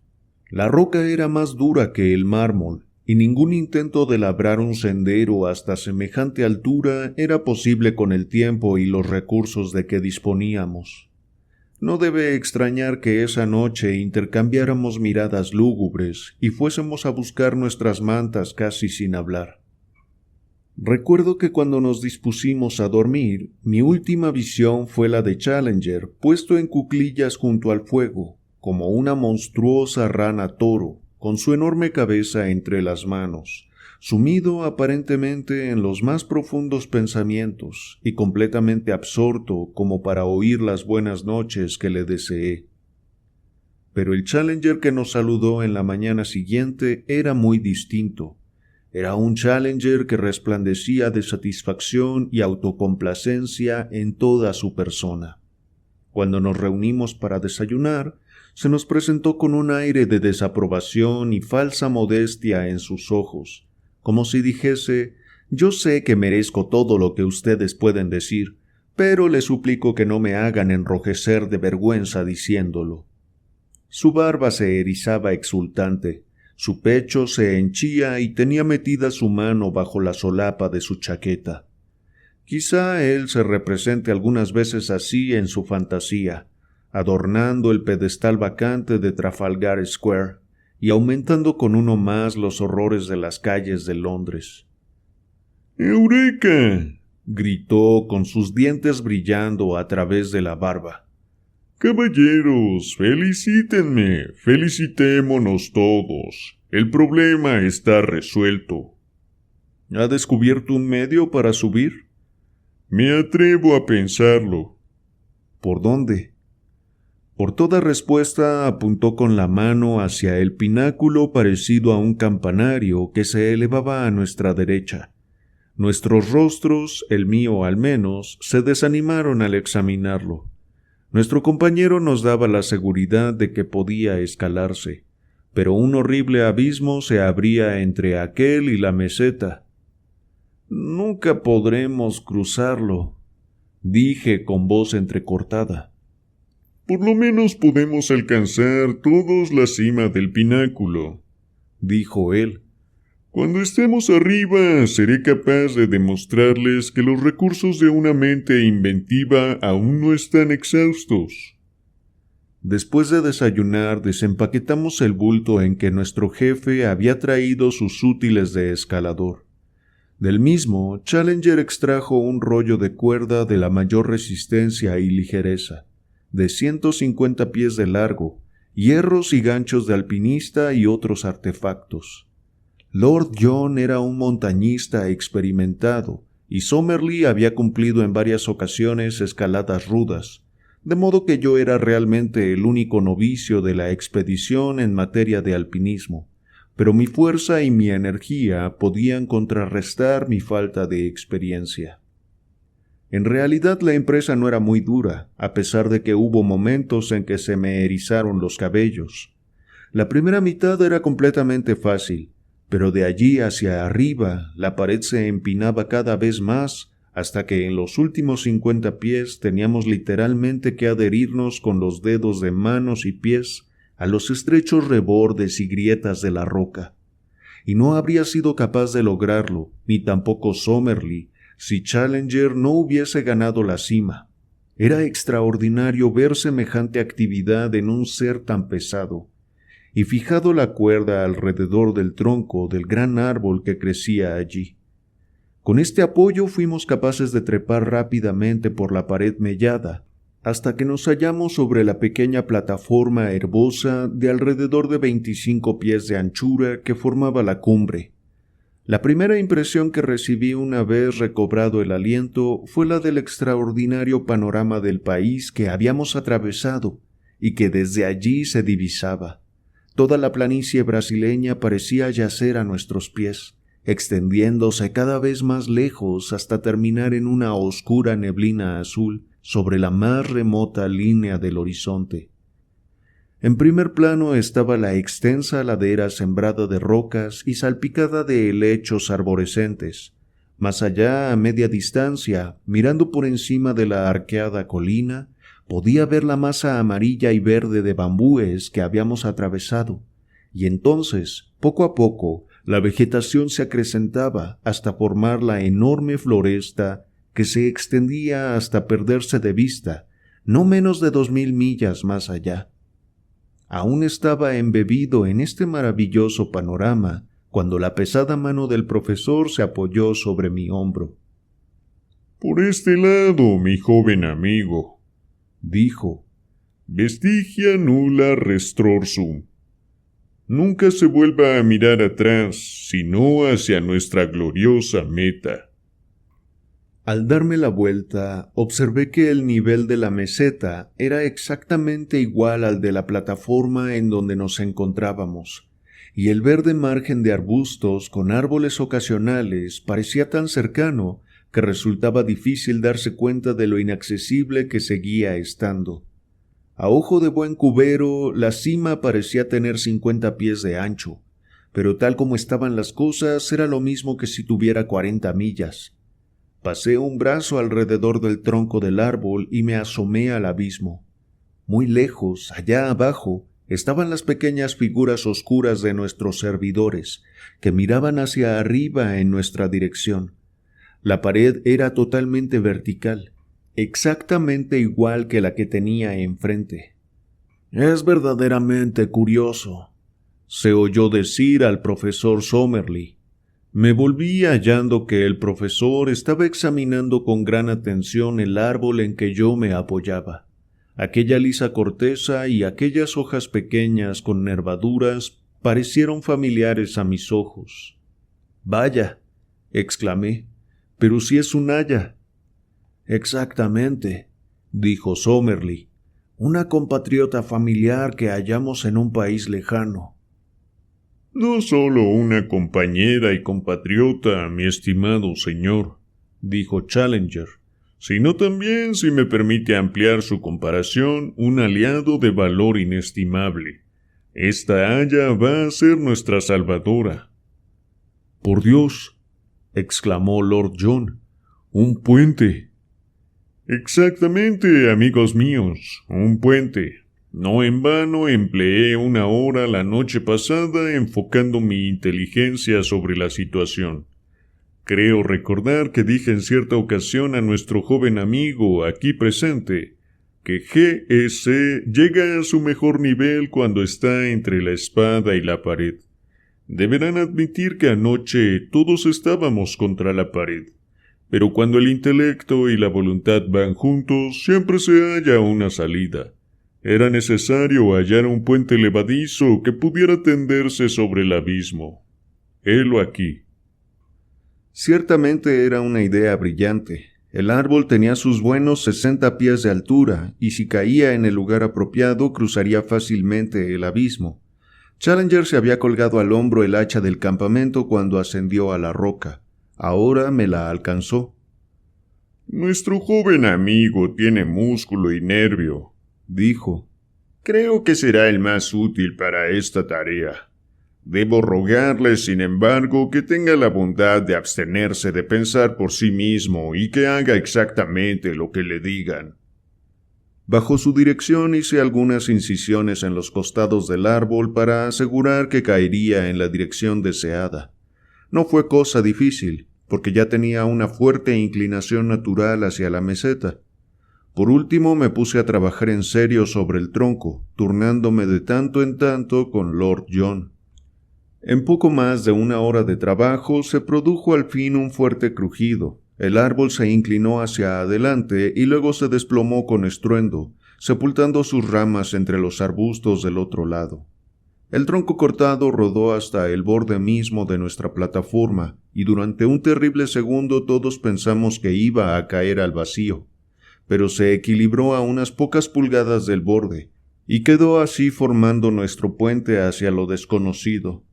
La roca era más dura que el mármol, y ningún intento de labrar un sendero hasta semejante altura era posible con el tiempo y los recursos de que disponíamos. No debe extrañar que esa noche intercambiáramos miradas lúgubres y fuésemos a buscar nuestras mantas casi sin hablar. Recuerdo que cuando nos dispusimos a dormir, mi última visión fue la de Challenger puesto en cuclillas junto al fuego, como una monstruosa rana toro, con su enorme cabeza entre las manos, sumido aparentemente en los más profundos pensamientos y completamente absorto como para oír las buenas noches que le deseé. Pero el Challenger que nos saludó en la mañana siguiente era muy distinto. Era un Challenger que resplandecía de satisfacción y autocomplacencia en toda su persona. Cuando nos reunimos para desayunar, se nos presentó con un aire de desaprobación y falsa modestia en sus ojos, como si dijese: «Yo sé que merezco todo lo que ustedes pueden decir, pero les suplico que no me hagan enrojecer de vergüenza diciéndolo». Su barba se erizaba exultante, su pecho se henchía y tenía metida su mano bajo la solapa de su chaqueta. Quizá él se represente algunas veces así en su fantasía, adornando el pedestal vacante de Trafalgar Square y aumentando con uno más los horrores de las calles de Londres. ¡Eureka!, gritó con sus dientes brillando a través de la barba. Caballeros, felicítenme, felicitémonos todos. El problema está resuelto. ¿Ha descubierto un medio para subir? Me atrevo a pensarlo. ¿Por dónde? Por toda respuesta apuntó con la mano hacia el pináculo parecido a un campanario que se elevaba a nuestra derecha. Nuestros rostros, el mío al menos, se desanimaron al examinarlo. Nuestro compañero nos daba la seguridad de que podía escalarse, pero un horrible abismo se abría entre aquel y la meseta. «Nunca podremos cruzarlo», dije con voz entrecortada. Por lo menos podemos alcanzar todos la cima del pináculo, dijo él. Cuando estemos arriba, seré capaz de demostrarles que los recursos de una mente inventiva aún no están exhaustos. Después de desayunar, desempaquetamos el bulto en que nuestro jefe había traído sus útiles de escalador. Del mismo, Challenger extrajo un rollo de cuerda de la mayor resistencia y ligereza, de 150 pies de largo, hierros y ganchos de alpinista y otros artefactos. Lord John era un montañista experimentado y Somerley había cumplido en varias ocasiones escaladas rudas, de modo que yo era realmente el único novicio de la expedición en materia de alpinismo, pero mi fuerza y mi energía podían contrarrestar mi falta de experiencia. En realidad la empresa no era muy dura, a pesar de que hubo momentos en que se me erizaron los cabellos. La primera mitad era completamente fácil, pero de allí hacia arriba la pared se empinaba cada vez más hasta que en los últimos 50 pies teníamos literalmente que adherirnos con los dedos de manos y pies a los estrechos rebordes y grietas de la roca. Y no habría sido capaz de lograrlo, ni tampoco Somerley, si Challenger no hubiese ganado la cima. Era extraordinario ver semejante actividad en un ser tan pesado, y fijado la cuerda alrededor del tronco del gran árbol que crecía allí. Con este apoyo fuimos capaces de trepar rápidamente por la pared mellada, hasta que nos hallamos sobre la pequeña plataforma herbosa de alrededor de 25 pies de anchura que formaba la cumbre. La primera impresión que recibí una vez recobrado el aliento fue la del extraordinario panorama del país que habíamos atravesado y que desde allí se divisaba. Toda la planicie brasileña parecía yacer a nuestros pies, extendiéndose cada vez más lejos hasta terminar en una oscura neblina azul sobre la más remota línea del horizonte. En primer plano estaba la extensa ladera sembrada de rocas y salpicada de helechos arborescentes. Más allá, a media distancia, mirando por encima de la arqueada colina, podía ver la masa amarilla y verde de bambúes que habíamos atravesado, y entonces, poco a poco, la vegetación se acrecentaba hasta formar la enorme floresta que se extendía hasta perderse de vista, no menos de 2000 millas más allá. Aún estaba embebido en este maravilloso panorama cuando la pesada mano del profesor se apoyó sobre mi hombro. «Por este lado, mi joven amigo», dijo. «Vestigia nulla restrorsum. Nunca se vuelva a mirar atrás, sino hacia nuestra gloriosa meta». Al darme la vuelta, observé que el nivel de la meseta era exactamente igual al de la plataforma en donde nos encontrábamos, y el verde margen de arbustos con árboles ocasionales parecía tan cercano que resultaba difícil darse cuenta de lo inaccesible que seguía estando. A ojo de buen cubero, la cima parecía tener 50 pies de ancho, pero tal como estaban las cosas era lo mismo que si tuviera 40 millas. Pasé un brazo alrededor del tronco del árbol y me asomé al abismo. Muy lejos, allá abajo, estaban las pequeñas figuras oscuras de nuestros servidores, que miraban hacia arriba en nuestra dirección. La pared era totalmente vertical, exactamente igual que la que tenía enfrente. «Es verdaderamente curioso», se oyó decir al profesor Somerley. Me volví hallando que el profesor estaba examinando con gran atención el árbol en que yo me apoyaba. Aquella lisa corteza y aquellas hojas pequeñas con nervaduras parecieron familiares a mis ojos. «Vaya», exclamé, «pero si es un haya». Exactamente, dijo Somerley, una compatriota familiar que hallamos en un país lejano. No solo una compañera y compatriota, mi estimado señor, dijo Challenger, sino también, si me permite ampliar su comparación, un aliado de valor inestimable. Esta haya va a ser nuestra salvadora. Por Dios, exclamó Lord John, un puente. Exactamente, amigos míos, un puente. No en vano empleé 1 hora la noche pasada enfocando mi inteligencia sobre la situación. Creo recordar que dije en cierta ocasión a nuestro joven amigo aquí presente que G.S. llega a su mejor nivel cuando está entre la espada y la pared. Deberán admitir que anoche todos estábamos contra la pared, pero cuando el intelecto y la voluntad van juntos, siempre se halla una salida. Era necesario hallar un puente levadizo que pudiera tenderse sobre el abismo. Helo aquí. Ciertamente era una idea brillante. El árbol tenía sus buenos 60 pies de altura, y si caía en el lugar apropiado, cruzaría fácilmente el abismo. Challenger se había colgado al hombro el hacha del campamento cuando ascendió a la roca. Ahora me la alcanzó. Nuestro joven amigo tiene músculo y nervio, dijo. Creo que será el más útil para esta tarea. Debo rogarle, sin embargo, que tenga la bondad de abstenerse de pensar por sí mismo y que haga exactamente lo que le digan. Bajo su dirección hice algunas incisiones en los costados del árbol para asegurar que caería en la dirección deseada. No fue cosa difícil, porque ya tenía una fuerte inclinación natural hacia la meseta. Por último me puse a trabajar en serio sobre el tronco, turnándome de tanto en tanto con Lord John. En poco más de 1 hora de trabajo se produjo al fin un fuerte crujido. El árbol se inclinó hacia adelante y luego se desplomó con estruendo, sepultando sus ramas entre los arbustos del otro lado. El tronco cortado rodó hasta el borde mismo de nuestra plataforma, y durante un terrible segundo todos pensamos que iba a caer al vacío, pero se equilibró a unas pocas pulgadas del borde, y quedó así formando nuestro puente hacia lo desconocido.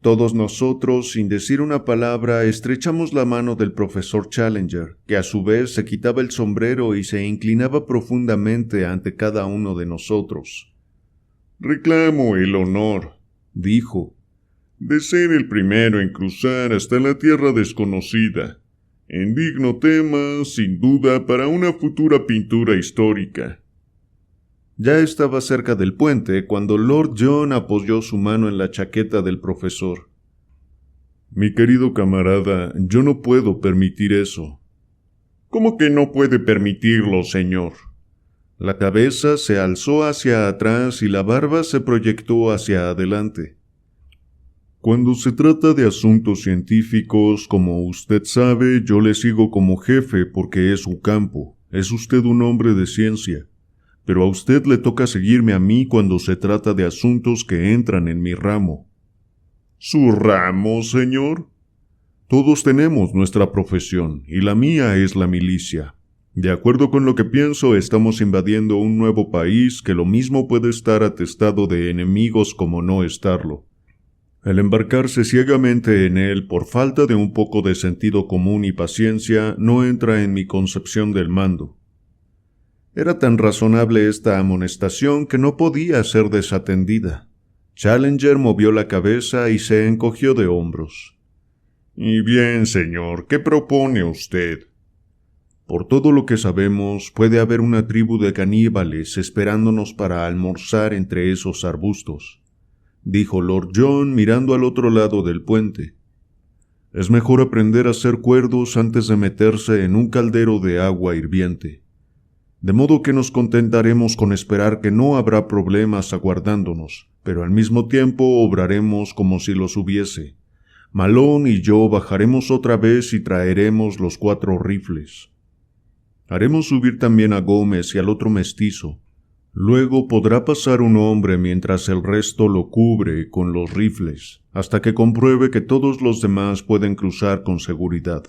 Todos nosotros, sin decir una palabra, estrechamos la mano del profesor Challenger, que a su vez se quitaba el sombrero y se inclinaba profundamente ante cada uno de nosotros. «Reclamo el honor», dijo, «de ser el primero en cruzar hasta la tierra desconocida, en digno tema, sin duda, para una futura pintura histórica». Ya estaba cerca del puente cuando Lord John apoyó su mano en la chaqueta del profesor. «Mi querido camarada, yo no puedo permitir eso». «¿Cómo que no puede permitirlo, señor?» La cabeza se alzó hacia atrás y la barba se proyectó hacia adelante. «Cuando se trata de asuntos científicos, como usted sabe, yo le sigo como jefe porque es su campo. Es usted un hombre de ciencia. Pero a usted le toca seguirme a mí cuando se trata de asuntos que entran en mi ramo». «¿Su ramo, señor?» «Todos tenemos nuestra profesión, y la mía es la milicia. De acuerdo con lo que pienso, estamos invadiendo un nuevo país que lo mismo puede estar atestado de enemigos como no estarlo. El embarcarse ciegamente en él por falta de un poco de sentido común y paciencia no entra en mi concepción del mando». Era tan razonable esta amonestación que no podía ser desatendida. Challenger movió la cabeza y se encogió de hombros. «Y bien, señor, ¿qué propone usted?» «Por todo lo que sabemos, puede haber una tribu de caníbales esperándonos para almorzar entre esos arbustos», dijo Lord John mirando al otro lado del puente. «Es mejor aprender a ser cuerdos antes de meterse en un caldero de agua hirviente. De modo que nos contentaremos con esperar que no habrá problemas aguardándonos, pero al mismo tiempo obraremos como si los hubiese. Malone y yo bajaremos otra vez y traeremos los 4 rifles. Haremos subir también a Gómez y al otro mestizo. Luego podrá pasar un hombre mientras el resto lo cubre con los rifles, hasta que compruebe que todos los demás pueden cruzar con seguridad».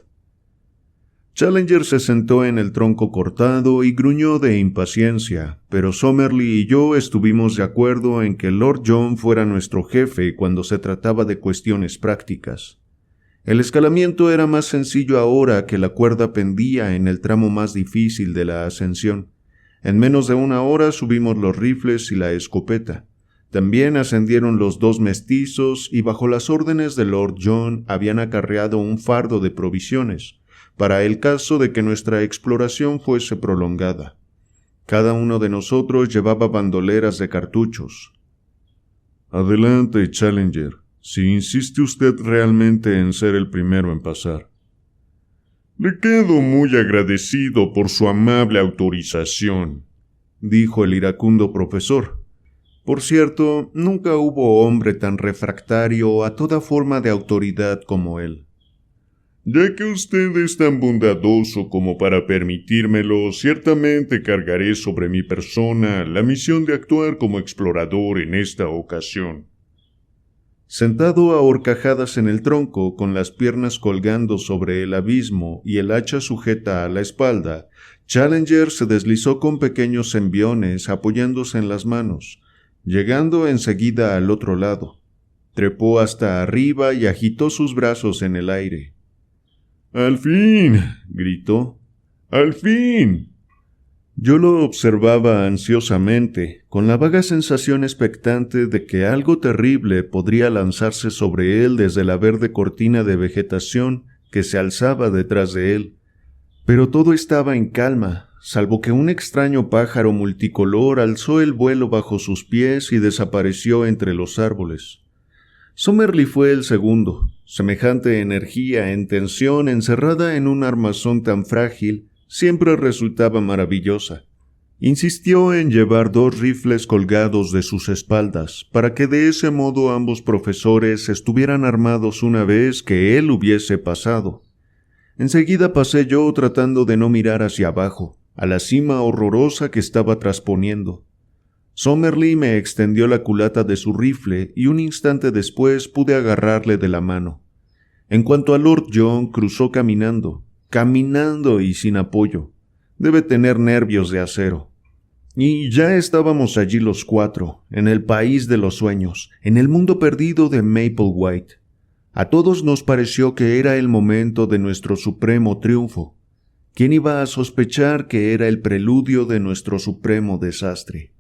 Challenger se sentó en el tronco cortado y gruñó de impaciencia, pero Summerlee y yo estuvimos de acuerdo en que Lord John fuera nuestro jefe cuando se trataba de cuestiones prácticas. El escalamiento era más sencillo ahora que la cuerda pendía en el tramo más difícil de la ascensión. En menos de una hora subimos los rifles y la escopeta. También ascendieron los 2 mestizos y bajo las órdenes de Lord John habían acarreado un fardo de provisiones, para el caso de que nuestra exploración fuese prolongada. Cada uno de nosotros llevaba bandoleras de cartuchos. Adelante, Challenger, si insiste usted realmente en ser el primero en pasar. Le quedo muy agradecido por su amable autorización, dijo el iracundo profesor. Por cierto, nunca hubo hombre tan refractario a toda forma de autoridad como él. Ya que usted es tan bondadoso como para permitírmelo, ciertamente cargaré sobre mi persona la misión de actuar como explorador en esta ocasión. Sentado a horcajadas en el tronco, con las piernas colgando sobre el abismo y el hacha sujeta a la espalda, Challenger se deslizó con pequeños enviones apoyándose en las manos, llegando enseguida al otro lado. Trepó hasta arriba y agitó sus brazos en el aire. ¡Al fin!, gritó. ¡Al fin! Yo lo observaba ansiosamente, con la vaga sensación expectante de que algo terrible podría lanzarse sobre él desde la verde cortina de vegetación que se alzaba detrás de él. Pero todo estaba en calma, salvo que un extraño pájaro multicolor alzó el vuelo bajo sus pies y desapareció entre los árboles. Summerlee fue el segundo. Semejante energía en tensión encerrada en un armazón tan frágil siempre resultaba maravillosa. Insistió en llevar 2 rifles colgados de sus espaldas, para que de ese modo ambos profesores estuvieran armados una vez que él hubiese pasado. Enseguida pasé yo tratando de no mirar hacia abajo, a la cima horrorosa que estaba trasponiendo. Summerlee me extendió la culata de su rifle y un instante después pude agarrarle de la mano. En cuanto a Lord John, cruzó caminando y sin apoyo. Debe tener nervios de acero. Y ya estábamos allí los 4, en el país de los sueños, en el mundo perdido de Mapplewhite. A todos nos pareció que era el momento de nuestro supremo triunfo. ¿Quién iba a sospechar que era el preludio de nuestro supremo desastre?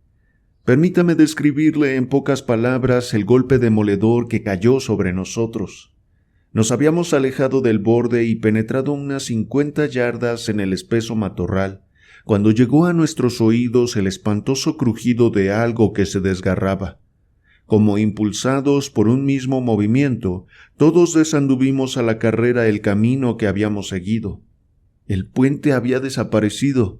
Permítame describirle en pocas palabras el golpe demoledor que cayó sobre nosotros. Nos habíamos alejado del borde y penetrado unas 50 yardas en el espeso matorral, cuando llegó a nuestros oídos el espantoso crujido de algo que se desgarraba. Como impulsados por un mismo movimiento, todos desanduvimos a la carrera el camino que habíamos seguido. El puente había desaparecido.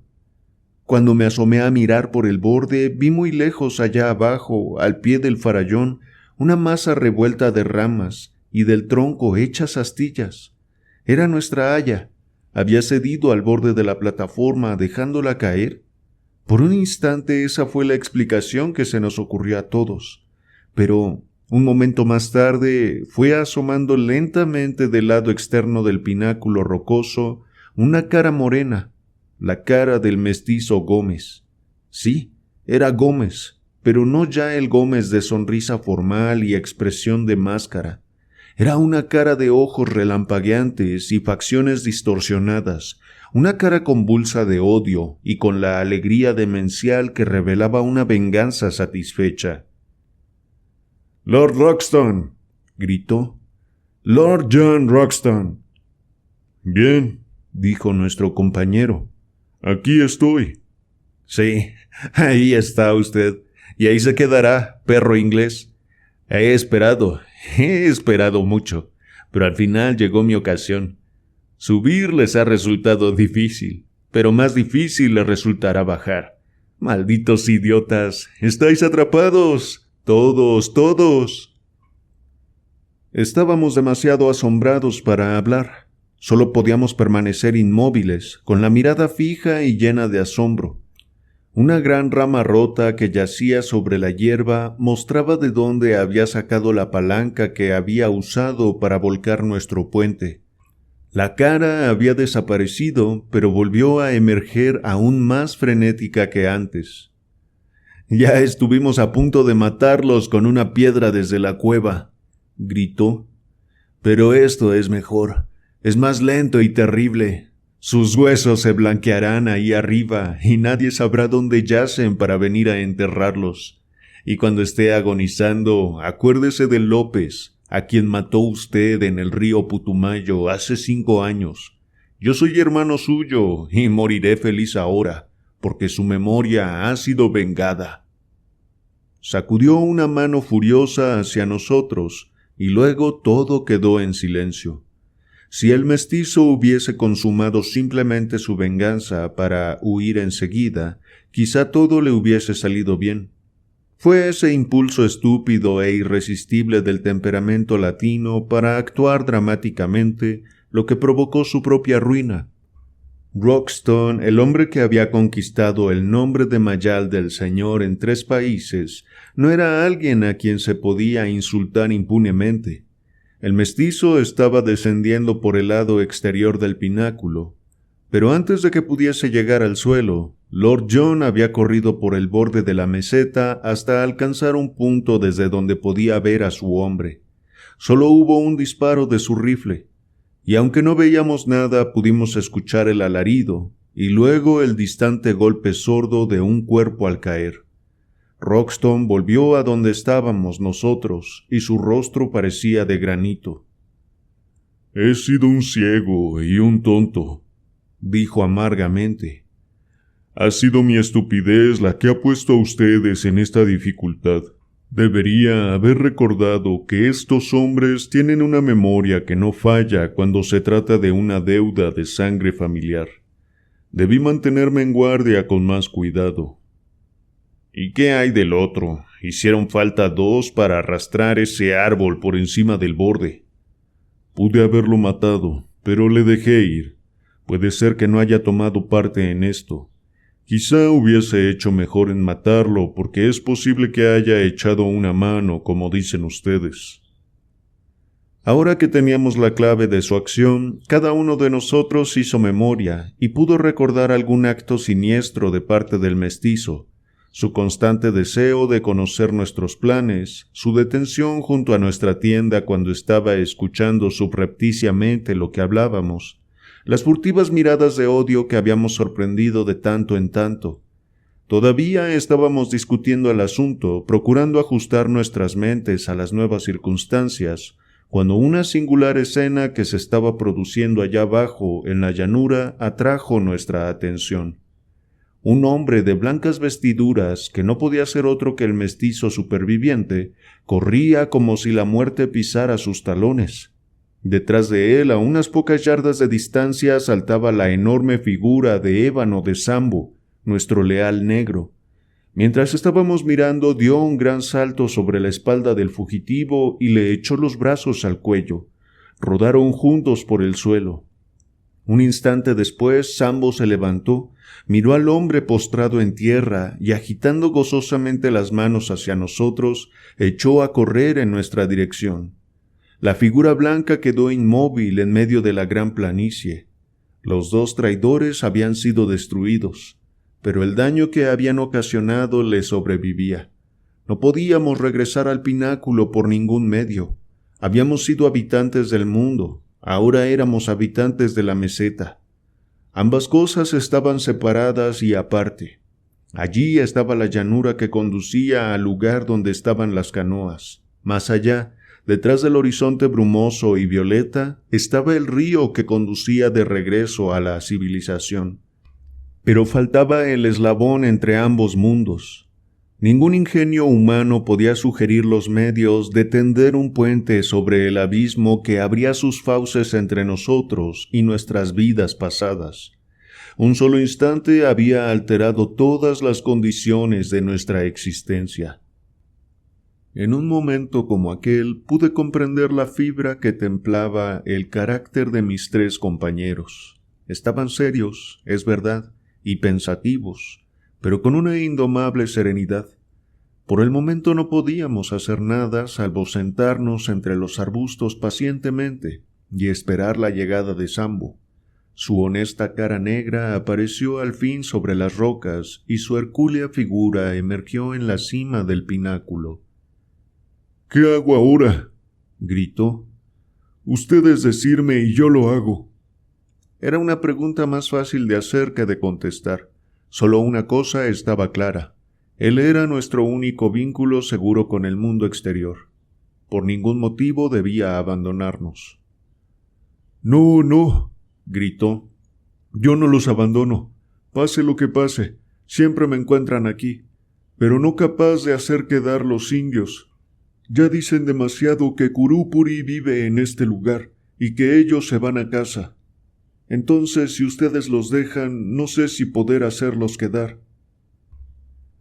Cuando me asomé a mirar por el borde, vi muy lejos allá abajo, al pie del farallón, una masa revuelta de ramas y del tronco hechas astillas. Era nuestra haya. Había cedido al borde de la plataforma, dejándola caer. Por un instante esa fue la explicación que se nos ocurrió a todos. Pero un momento más tarde fue asomando lentamente del lado externo del pináculo rocoso una cara morena, la cara del mestizo Gómez. Sí, era Gómez, pero no ya el Gómez de sonrisa formal y expresión de máscara. Era una cara de ojos relampagueantes y facciones distorsionadas, una cara convulsa de odio y con la alegría demencial que revelaba una venganza satisfecha. «Lord Roxton», gritó. «Lord John Roxton». «Bien», dijo nuestro compañero. «Aquí estoy». «Sí, ahí está usted, y ahí se quedará, perro inglés. He esperado mucho, pero al final llegó mi ocasión. Subir les ha resultado difícil, pero más difícil les resultará bajar. Malditos idiotas, estáis atrapados. Todos. Estábamos demasiado asombrados para hablar. Solo podíamos permanecer inmóviles, con la mirada fija y llena de asombro. Una gran rama rota que yacía sobre la hierba mostraba de dónde había sacado la palanca que había usado para volcar nuestro puente. La cara había desaparecido, pero volvió a emerger aún más frenética que antes. «Ya estuvimos a punto de matarlos con una piedra desde la cueva», gritó. «Pero esto es mejor. Es más lento y terrible. Sus huesos se blanquearán ahí arriba y nadie sabrá dónde yacen para venir a enterrarlos. Y cuando esté agonizando, acuérdese de López, a quien mató usted en el río Putumayo hace 5 años. Yo soy hermano suyo y moriré feliz ahora, porque su memoria ha sido vengada». Sacudió una mano furiosa hacia nosotros y luego todo quedó en silencio. Si el mestizo hubiese consumado simplemente su venganza para huir enseguida, quizá todo le hubiese salido bien. Fue ese impulso estúpido e irresistible del temperamento latino para actuar dramáticamente lo que provocó su propia ruina. Roxton, el hombre que había conquistado el nombre de Mayal del Señor en 3 países, no era alguien a quien se podía insultar impunemente. El mestizo estaba descendiendo por el lado exterior del pináculo, pero antes de que pudiese llegar al suelo, Lord John había corrido por el borde de la meseta hasta alcanzar un punto desde donde podía ver a su hombre. Solo hubo un disparo de su rifle, y aunque no veíamos nada, pudimos escuchar el alarido y luego el distante golpe sordo de un cuerpo al caer. Roxton volvió a donde estábamos nosotros y su rostro parecía de granito. «He sido un ciego y un tonto», dijo amargamente. «Ha sido mi estupidez la que ha puesto a ustedes en esta dificultad. Debería haber recordado que estos hombres tienen una memoria que no falla cuando se trata de una deuda de sangre familiar. Debí mantenerme en guardia con más cuidado». «¿Y qué hay del otro? Hicieron falta 2 para arrastrar ese árbol por encima del borde». «Pude haberlo matado, pero le dejé ir. Puede ser que no haya tomado parte en esto. Quizá hubiese hecho mejor en matarlo porque es posible que haya echado una mano, como dicen ustedes». Ahora que teníamos la clave de su acción, cada uno de nosotros hizo memoria y pudo recordar algún acto siniestro de parte del mestizo, su constante deseo de conocer nuestros planes, su detención junto a nuestra tienda cuando estaba escuchando subrepticiamente lo que hablábamos, las furtivas miradas de odio que habíamos sorprendido de tanto en tanto. Todavía estábamos discutiendo el asunto, procurando ajustar nuestras mentes a las nuevas circunstancias, cuando una singular escena que se estaba produciendo allá abajo en la llanura atrajo nuestra atención. Un hombre de blancas vestiduras, que no podía ser otro que el mestizo superviviente, corría como si la muerte pisara sus talones. Detrás de él, a unas pocas yardas de distancia, saltaba la enorme figura de ébano de Sambo, nuestro leal negro. Mientras estábamos mirando, dio un gran salto sobre la espalda del fugitivo y le echó los brazos al cuello. Rodaron juntos por el suelo. Un instante después, Sambo se levantó, miró al hombre postrado en tierra y, agitando gozosamente las manos hacia nosotros, echó a correr en nuestra dirección. La figura blanca quedó inmóvil en medio de la gran planicie. Los 2 traidores habían sido destruidos, pero el daño que habían ocasionado les sobrevivía. No podíamos regresar al pináculo por ningún medio. Habíamos sido habitantes del mundo, ahora éramos habitantes de la meseta. Ambas cosas estaban separadas y aparte. Allí estaba la llanura que conducía al lugar donde estaban las canoas. Más allá, detrás del horizonte brumoso y violeta, estaba el río que conducía de regreso a la civilización. Pero faltaba el eslabón entre ambos mundos. Ningún ingenio humano podía sugerir los medios de tender un puente sobre el abismo que abría sus fauces entre nosotros y nuestras vidas pasadas. Un solo instante había alterado todas las condiciones de nuestra existencia. En un momento como aquel pude comprender la fibra que templaba el carácter de mis 3 compañeros. Estaban serios, es verdad, y pensativos, pero con una indomable serenidad. Por el momento no podíamos hacer nada salvo sentarnos entre los arbustos pacientemente, y esperar la llegada de Sambo. Su honesta cara negra apareció al fin sobre las rocas y su hercúlea figura emergió en la cima del pináculo. —¿Qué hago ahora? —gritó. —Ustedes decirme y yo lo hago. Era una pregunta más fácil de hacer que de contestar. Solo una cosa estaba clara. Él era nuestro único vínculo seguro con el mundo exterior. Por ningún motivo debía abandonarnos. —No, no —gritó—, yo no los abandono. Pase lo que pase, siempre me encuentran aquí, pero no capaz de hacer quedar los indios. Ya dicen demasiado que Curupuri vive en este lugar y que ellos se van a casa. Entonces, si ustedes los dejan, no sé si poder hacerlos quedar.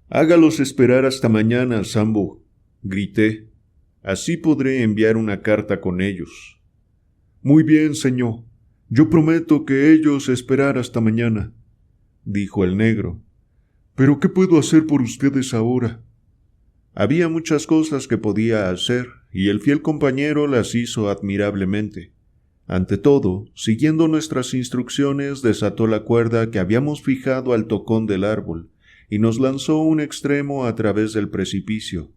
—Hágalos esperar hasta mañana, Sambo —grité—. Así podré enviar una carta con ellos. —Muy bien, señor. Yo prometo que ellos esperar hasta mañana —dijo el negro—. ¿Pero qué puedo hacer por ustedes ahora? Había muchas cosas que podía hacer, y el fiel compañero las hizo admirablemente. Ante todo, siguiendo nuestras instrucciones, desató la cuerda que habíamos fijado al tocón del árbol, y nos lanzó un extremo a través del precipicio.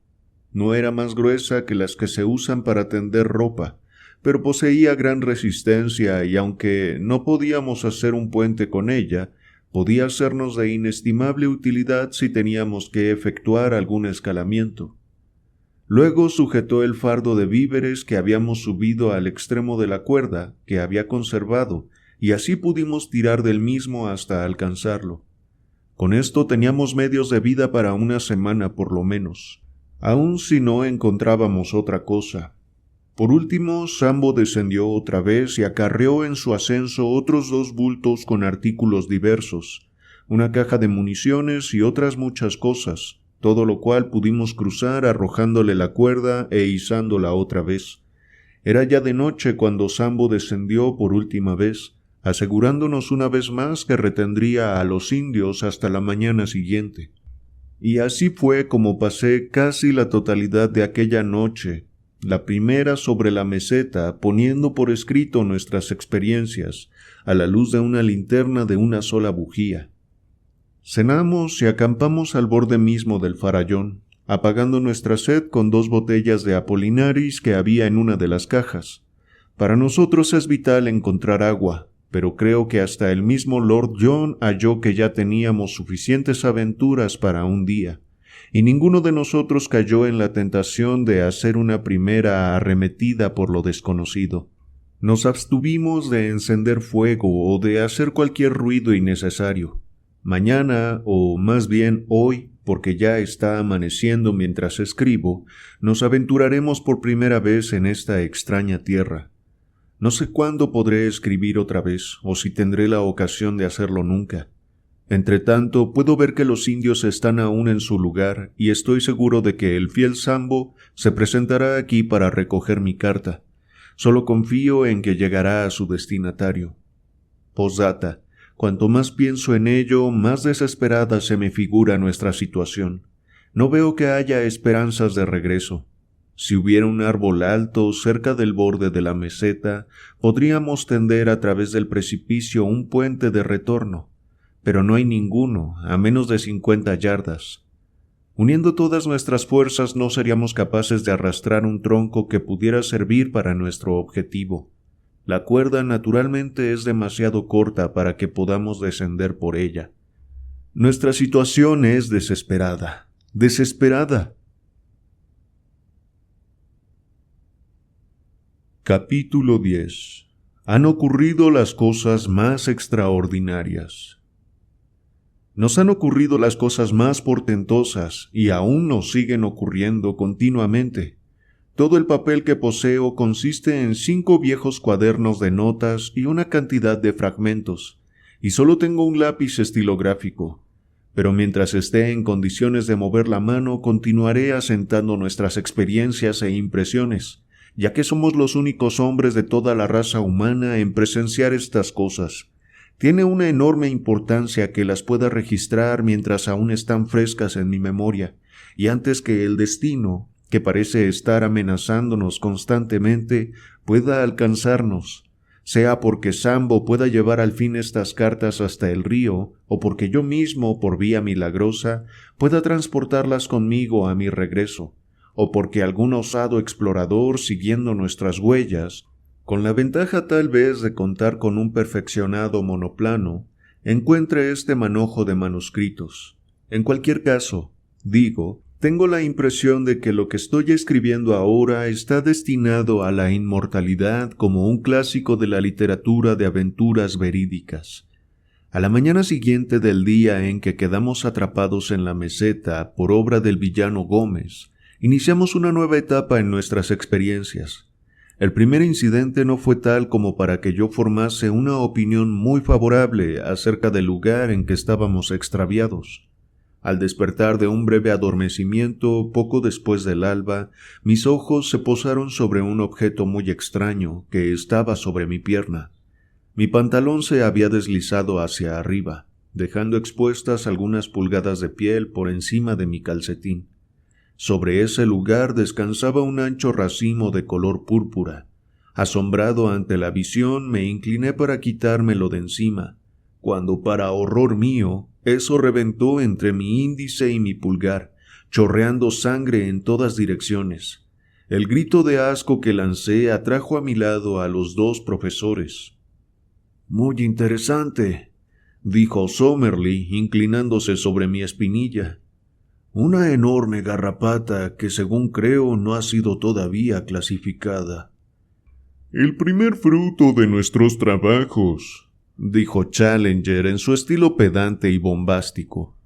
No era más gruesa que las que se usan para tender ropa, pero poseía gran resistencia y aunque no podíamos hacer un puente con ella, podía sernos de inestimable utilidad si teníamos que efectuar algún escalamiento. Luego sujetó el fardo de víveres que habíamos subido al extremo de la cuerda que había conservado y así pudimos tirar del mismo hasta alcanzarlo. Con esto teníamos medios de vida para una semana por lo menos, aun si no encontrábamos otra cosa. Por último, Sambo descendió otra vez y acarreó en su ascenso otros 2 bultos con artículos diversos, una caja de municiones y otras muchas cosas, todo lo cual pudimos cruzar arrojándole la cuerda e izándola otra vez. Era ya de noche cuando Sambo descendió por última vez, asegurándonos una vez más que retendría a los indios hasta la mañana siguiente. Y así fue como pasé casi la totalidad de aquella noche, la primera sobre la meseta, poniendo por escrito nuestras experiencias, a la luz de una linterna de una sola bujía. Cenamos y acampamos al borde mismo del farallón, apagando nuestra sed con 2 botellas de Apolinaris que había en una de las cajas. Para nosotros es vital encontrar agua, pero creo que hasta el mismo Lord John halló que ya teníamos suficientes aventuras para un día, y ninguno de nosotros cayó en la tentación de hacer una primera arremetida por lo desconocido. Nos abstuvimos de encender fuego o de hacer cualquier ruido innecesario. Mañana, o más bien hoy, porque ya está amaneciendo mientras escribo, nos aventuraremos por primera vez en esta extraña tierra. No sé cuándo podré escribir otra vez, o si tendré la ocasión de hacerlo nunca. Entretanto, puedo ver que los indios están aún en su lugar, y estoy seguro de que el fiel Sambo se presentará aquí para recoger mi carta. Solo confío en que llegará a su destinatario. Postdata. Cuanto más pienso en ello, más desesperada se me figura nuestra situación. No veo que haya esperanzas de regreso. Si hubiera un árbol alto cerca del borde de la meseta, podríamos tender a través del precipicio un puente de retorno, pero no hay ninguno, a menos de 50 yardas. Uniendo todas nuestras fuerzas no seríamos capaces de arrastrar un tronco que pudiera servir para nuestro objetivo. La cuerda naturalmente es demasiado corta para que podamos descender por ella. Nuestra situación es desesperada. ¡Desesperada! Capítulo 10. Han ocurrido las cosas más extraordinarias. Nos han ocurrido las cosas más portentosas y aún nos siguen ocurriendo continuamente. Todo el papel que poseo consiste en 5 viejos cuadernos de notas y una cantidad de fragmentos, y solo tengo un lápiz estilográfico. Pero mientras esté en condiciones de mover la mano, continuaré asentando nuestras experiencias e impresiones, ya que somos los únicos hombres de toda la raza humana en presenciar estas cosas. Tiene una enorme importancia que las pueda registrar mientras aún están frescas en mi memoria, y antes que el destino, que parece estar amenazándonos constantemente, pueda alcanzarnos, sea porque Sambo pueda llevar al fin estas cartas hasta el río, o porque yo mismo, por vía milagrosa, pueda transportarlas conmigo a mi regreso, o porque algún osado explorador, siguiendo nuestras huellas, con la ventaja tal vez de contar con un perfeccionado monoplano, encuentre este manojo de manuscritos. En cualquier caso, digo, tengo la impresión de que lo que estoy escribiendo ahora está destinado a la inmortalidad como un clásico de la literatura de aventuras verídicas. A la mañana siguiente del día en que quedamos atrapados en la meseta por obra del villano Gómez, iniciamos una nueva etapa en nuestras experiencias. El primer incidente no fue tal como para que yo formase una opinión muy favorable acerca del lugar en que estábamos extraviados. Al despertar de un breve adormecimiento, poco después del alba, mis ojos se posaron sobre un objeto muy extraño que estaba sobre mi pierna. Mi pantalón se había deslizado hacia arriba, dejando expuestas algunas pulgadas de piel por encima de mi calcetín. Sobre ese lugar descansaba un ancho racimo de color púrpura. Asombrado ante la visión, me incliné para quitármelo de encima, cuando, para horror mío, eso reventó entre mi índice y mi pulgar, chorreando sangre en todas direcciones. El grito de asco que lancé atrajo a mi lado a los dos profesores. «Muy interesante», dijo Summerlee, inclinándose sobre mi espinilla. «Una enorme garrapata que, según creo, no ha sido todavía clasificada». «El primer fruto de nuestros trabajos», dijo Challenger en su estilo pedante y bombástico.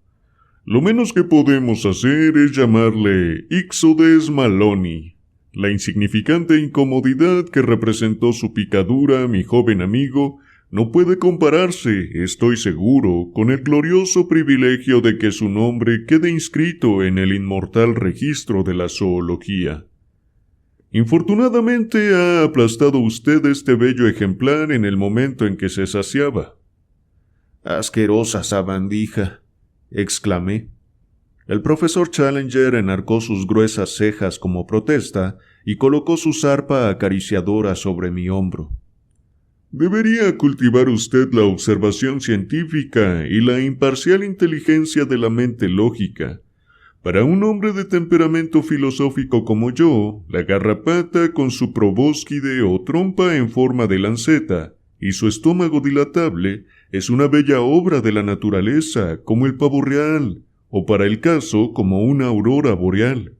«Lo menos que podemos hacer es llamarle Ixodes maloni. La insignificante incomodidad que representó su picadura, mi joven amigo, no puede compararse, estoy seguro, con el glorioso privilegio de que su nombre quede inscrito en el inmortal registro de la zoología. Infortunadamente ha aplastado usted este bello ejemplar en el momento en que se saciaba». «Asquerosa sabandija», exclamé. El profesor Challenger enarcó sus gruesas cejas como protesta y colocó su zarpa acariciadora sobre mi hombro. «Debería cultivar usted la observación científica y la imparcial inteligencia de la mente lógica. Para un hombre de temperamento filosófico como yo, la garrapata con su probóscide o trompa en forma de lanceta y su estómago dilatable es una bella obra de la naturaleza, como el pavo real, o para el caso como una aurora boreal.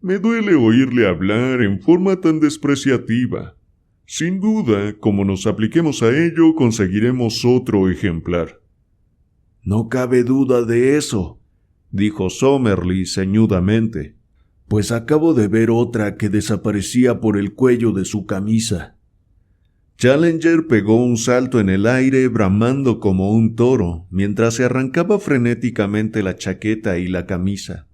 Me duele oírle hablar en forma tan despreciativa. Sin duda, como nos apliquemos a ello, conseguiremos otro ejemplar». «No cabe duda de eso», dijo Summerlee ceñudamente, «pues acabo de ver otra que desaparecía por el cuello de su camisa». Challenger pegó un salto en el aire bramando como un toro, mientras se arrancaba frenéticamente la chaqueta y la camisa.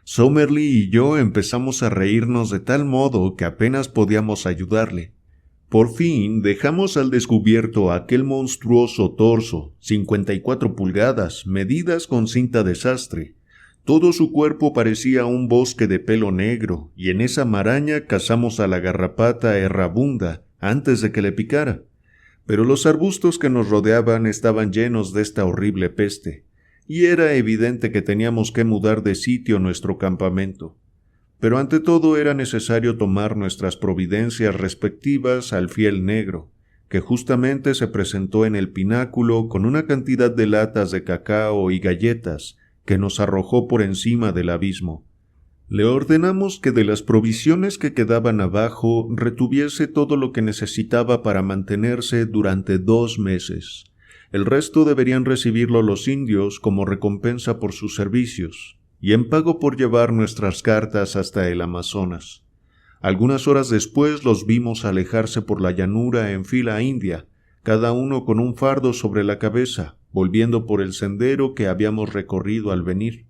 Summerlee y yo empezamos a reírnos de tal modo que apenas podíamos ayudarle. Por fin dejamos al descubierto aquel monstruoso torso, 54 pulgadas, medidas con cinta de sastre. Todo su cuerpo parecía un bosque de pelo negro, y en esa maraña cazamos a la garrapata errabunda antes de que le picara. Pero los arbustos que nos rodeaban estaban llenos de esta horrible peste, y era evidente que teníamos que mudar de sitio nuestro campamento. Pero ante todo era necesario tomar nuestras providencias respectivas al fiel negro, que justamente se presentó en el pináculo con una cantidad de latas de cacao y galletas que nos arrojó por encima del abismo. Le ordenamos que de las provisiones que quedaban abajo retuviese todo lo que necesitaba para mantenerse durante 2 meses. El resto deberían recibirlo los indios como recompensa por sus servicios, y en pago por llevar nuestras cartas hasta el Amazonas. Algunas horas después los vimos alejarse por la llanura en fila india, cada uno con un fardo sobre la cabeza, volviendo por el sendero que habíamos recorrido al venir.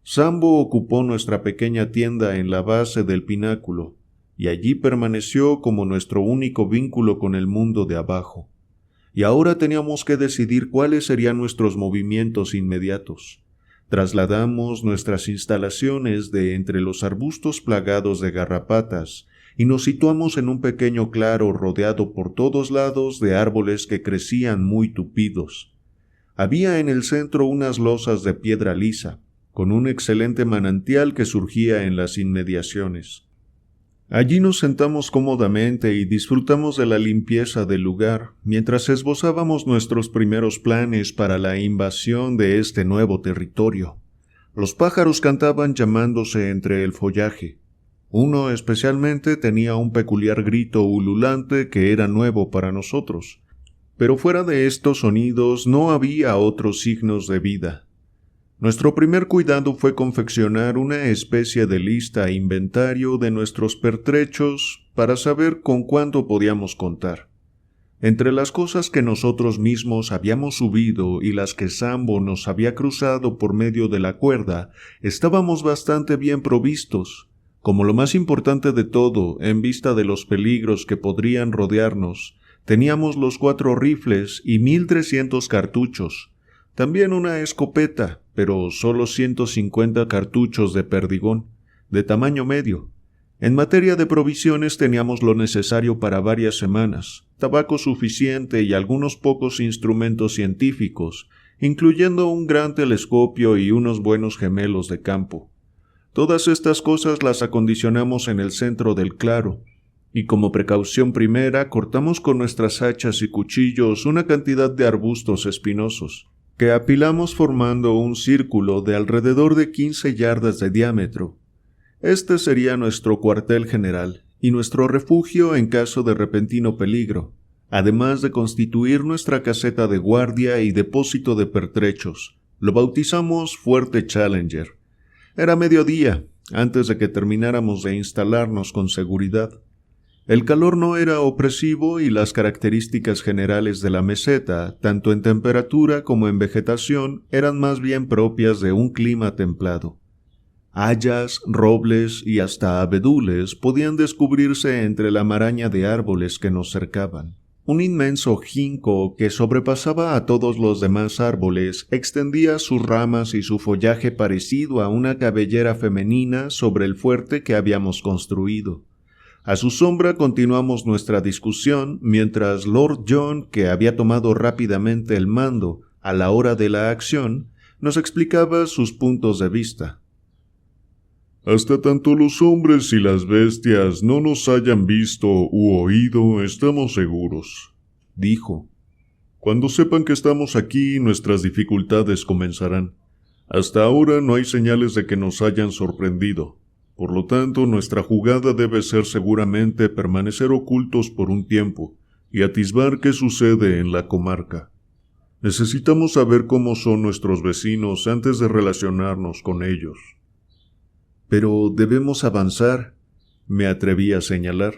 Sambo ocupó nuestra pequeña tienda en la base del pináculo, y allí permaneció como nuestro único vínculo con el mundo de abajo. Y ahora teníamos que decidir cuáles serían nuestros movimientos inmediatos. Trasladamos nuestras instalaciones de entre los arbustos plagados de garrapatas y nos situamos en un pequeño claro rodeado por todos lados de árboles que crecían muy tupidos. Había en el centro unas losas de piedra lisa, con un excelente manantial que surgía en las inmediaciones. Allí nos sentamos cómodamente y disfrutamos de la limpieza del lugar, mientras esbozábamos nuestros primeros planes para la invasión de este nuevo territorio. Los pájaros cantaban llamándose entre el follaje. Uno especialmente tenía un peculiar grito ululante que era nuevo para nosotros, pero fuera de estos sonidos no había otros signos de vida. Nuestro primer cuidado fue confeccionar una especie de lista e inventario de nuestros pertrechos para saber con cuánto podíamos contar. Entre las cosas que nosotros mismos habíamos subido y las que Sambo nos había cruzado por medio de la cuerda, estábamos bastante bien provistos. Como lo más importante de todo, en vista de los peligros que podrían rodearnos, teníamos los 4 rifles y 1,300 cartuchos. También una escopeta, pero solo 150 cartuchos de perdigón, de tamaño medio. En materia de provisiones teníamos lo necesario para varias semanas, tabaco suficiente y algunos pocos instrumentos científicos, incluyendo un gran telescopio y unos buenos gemelos de campo. Todas estas cosas las acondicionamos en el centro del claro, y como precaución primera cortamos con nuestras hachas y cuchillos una cantidad de arbustos espinosos, que apilamos formando un círculo de alrededor de 15 yardas de diámetro. Este sería nuestro cuartel general y nuestro refugio en caso de repentino peligro, además de constituir nuestra caseta de guardia y depósito de pertrechos. Lo bautizamos Fuerte Challenger. Era mediodía, antes de que termináramos de instalarnos con seguridad. El calor no era opresivo y las características generales de la meseta, tanto en temperatura como en vegetación, eran más bien propias de un clima templado. Hayas, robles y hasta abedules podían descubrirse entre la maraña de árboles que nos cercaban. Un inmenso ginkgo que sobrepasaba a todos los demás árboles extendía sus ramas y su follaje parecido a una cabellera femenina sobre el fuerte que habíamos construido. A su sombra continuamos nuestra discusión mientras Lord John, que había tomado rápidamente el mando a la hora de la acción, nos explicaba sus puntos de vista. Hasta tanto los hombres y las bestias no nos hayan visto u oído, estamos seguros, dijo. Cuando sepan que estamos aquí, nuestras dificultades comenzarán. Hasta ahora no hay señales de que nos hayan sorprendido. Por lo tanto, nuestra jugada debe ser seguramente permanecer ocultos por un tiempo y atisbar qué sucede en la comarca. Necesitamos saber cómo son nuestros vecinos antes de relacionarnos con ellos. Pero debemos avanzar, me atreví a señalar.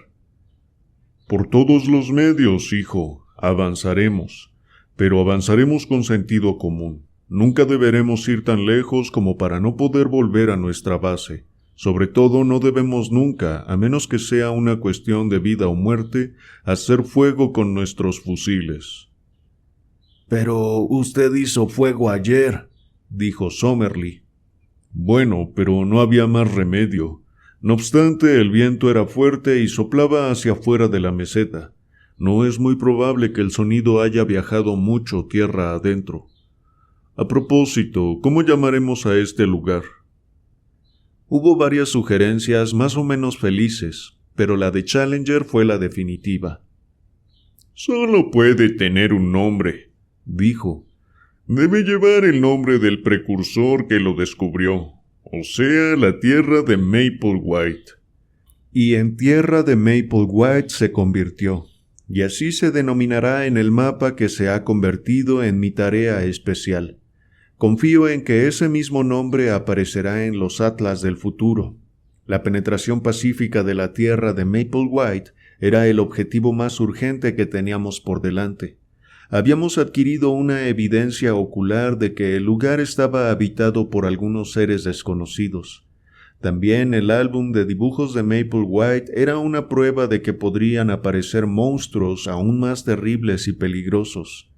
Por todos los medios, hijo, avanzaremos, pero avanzaremos con sentido común. Nunca deberemos ir tan lejos como para no poder volver a nuestra base. Sobre todo no debemos nunca, a menos que sea una cuestión de vida o muerte, hacer fuego con nuestros fusiles. Pero usted hizo fuego ayer, dijo Somerly. Bueno, pero no había más remedio. No obstante, el viento era fuerte y soplaba hacia afuera de la meseta. No es muy probable que el sonido haya viajado mucho tierra adentro. A propósito, ¿cómo llamaremos a este lugar? Hubo varias sugerencias más o menos felices, pero la de Challenger fue la definitiva. Solo puede tener un nombre, dijo. Debe llevar el nombre del precursor que lo descubrió, o sea, la tierra de Mapplewhite. Y en tierra de Mapplewhite se convirtió, y así se denominará en el mapa que se ha convertido en mi tarea especial. Confío en que ese mismo nombre aparecerá en los atlas del futuro. La penetración pacífica de la tierra de Mapplewhite era el objetivo más urgente que teníamos por delante. Habíamos adquirido una evidencia ocular de que el lugar estaba habitado por algunos seres desconocidos. También el álbum de dibujos de Mapplewhite era una prueba de que podrían aparecer monstruos aún más terribles y peligrosos.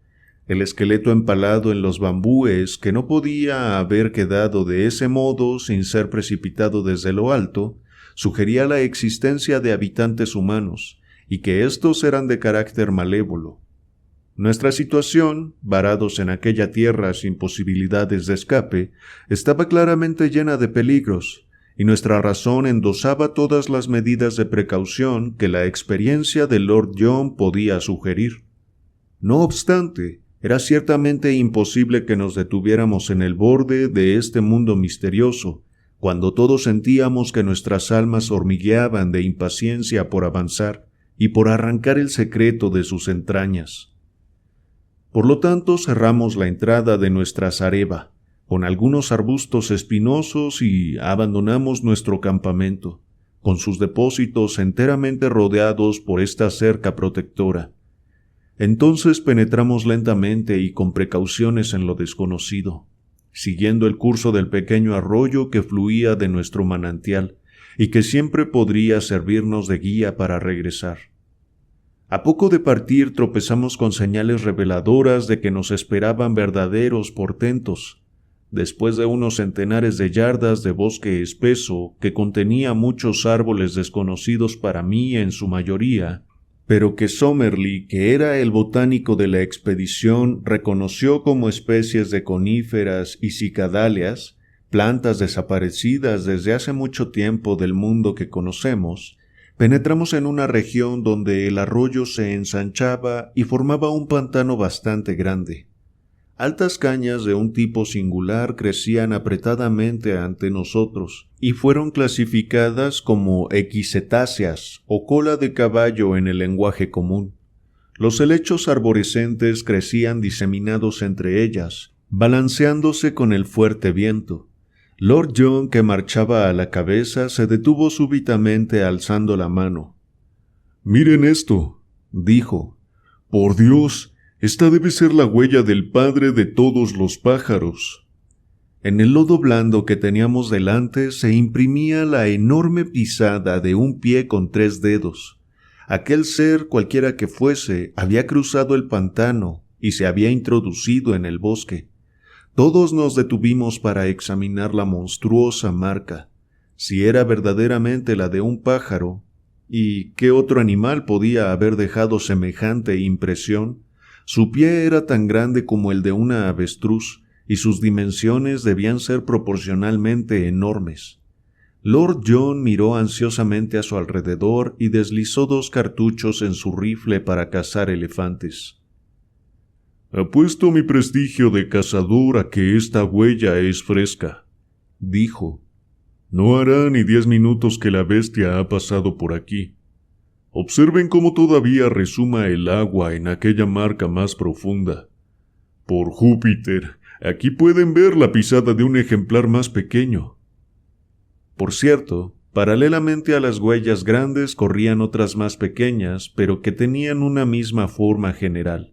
El esqueleto empalado en los bambúes, que no podía haber quedado de ese modo sin ser precipitado desde lo alto, sugería la existencia de habitantes humanos, y que éstos eran de carácter malévolo. Nuestra situación, varados en aquella tierra sin posibilidades de escape, estaba claramente llena de peligros, y nuestra razón endosaba todas las medidas de precaución que la experiencia de Lord John podía sugerir. No obstante, era ciertamente imposible que nos detuviéramos en el borde de este mundo misterioso, cuando todos sentíamos que nuestras almas hormigueaban de impaciencia por avanzar y por arrancar el secreto de sus entrañas. Por lo tanto, cerramos la entrada de nuestra zareba, con algunos arbustos espinosos y abandonamos nuestro campamento, con sus depósitos enteramente rodeados por esta cerca protectora. Entonces penetramos lentamente y con precauciones en lo desconocido, siguiendo el curso del pequeño arroyo que fluía de nuestro manantial y que siempre podría servirnos de guía para regresar. A poco de partir tropezamos con señales reveladoras de que nos esperaban verdaderos portentos. Después de unos centenares de yardas de bosque espeso que contenía muchos árboles desconocidos para mí en su mayoría, pero que Summerlee, que era el botánico de la expedición, reconoció como especies de coníferas y cicadáceas, plantas desaparecidas desde hace mucho tiempo del mundo que conocemos, penetramos en una región donde el arroyo se ensanchaba y formaba un pantano bastante grande. Altas cañas de un tipo singular crecían apretadamente ante nosotros y fueron clasificadas como equisetáceas o cola de caballo en el lenguaje común. Los helechos arborescentes crecían diseminados entre ellas, balanceándose con el fuerte viento. Lord John, que marchaba a la cabeza, se detuvo súbitamente alzando la mano. «Miren esto», dijo. «Por Dios, esta debe ser la huella del padre de todos los pájaros». En el lodo blando que teníamos delante se imprimía la enorme pisada de un pie con 3 dedos. Aquel ser, cualquiera que fuese, había cruzado el pantano y se había introducido en el bosque. Todos nos detuvimos para examinar la monstruosa marca, si era verdaderamente la de un pájaro, y qué otro animal podía haber dejado semejante impresión. Su pie era tan grande como el de una avestruz, y sus dimensiones debían ser proporcionalmente enormes. Lord John miró ansiosamente a su alrededor y deslizó 2 cartuchos en su rifle para cazar elefantes. «Apuesto mi prestigio de cazador a que esta huella es fresca», dijo. «No hará ni 10 minutos que la bestia ha pasado por aquí. Observen cómo todavía resuma el agua en aquella marca más profunda. Por Júpiter, aquí pueden ver la pisada de un ejemplar más pequeño». Por cierto, paralelamente a las huellas grandes corrían otras más pequeñas, pero que tenían una misma forma general.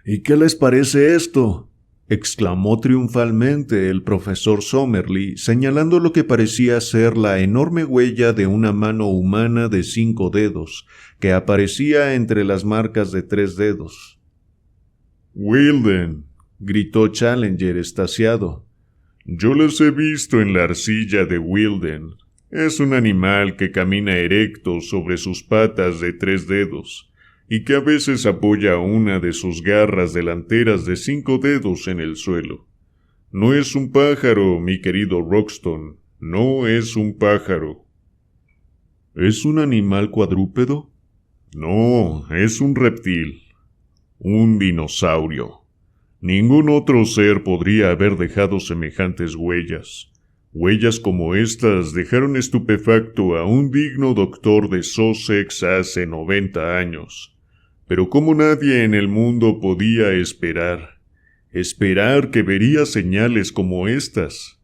«¿Y qué les parece esto?», exclamó triunfalmente el profesor Summerlee, señalando lo que parecía ser la enorme huella de una mano humana de 5 dedos, que aparecía entre las marcas de 3 dedos. «Wilden», gritó Challenger extasiado. «Yo los he visto en la arcilla de Wilden. Es un animal que camina erecto sobre sus patas de 3 dedos. Y que a veces apoya una de sus garras delanteras de 5 dedos en el suelo. No es un pájaro, mi querido Roxton, no es un pájaro». «¿Es un animal cuadrúpedo?» «No, es un reptil, un dinosaurio. Ningún otro ser podría haber dejado semejantes huellas. Huellas como estas dejaron estupefacto a un digno doctor de Sussex hace 90 años. Pero como nadie en el mundo podía esperar que vería señales como estas».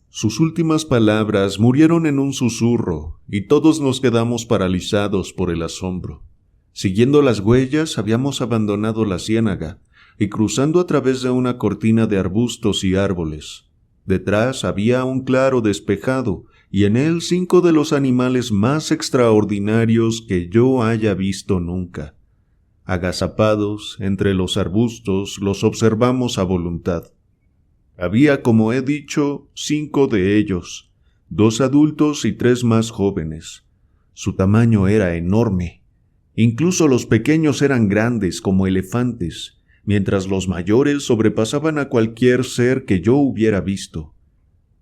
Sus últimas palabras murieron en un susurro, y todos nos quedamos paralizados por el asombro. Siguiendo las huellas, habíamos abandonado la ciénaga, y cruzando a través de una cortina de arbustos y árboles. Detrás había un claro despejado, y en él 5 de los animales más extraordinarios que yo haya visto nunca. Agazapados entre los arbustos, los observamos a voluntad. Había, como he dicho, 5 de ellos, 2 adultos y 3 más jóvenes. Su tamaño era enorme. Incluso los pequeños eran grandes como elefantes, mientras los mayores sobrepasaban a cualquier ser que yo hubiera visto.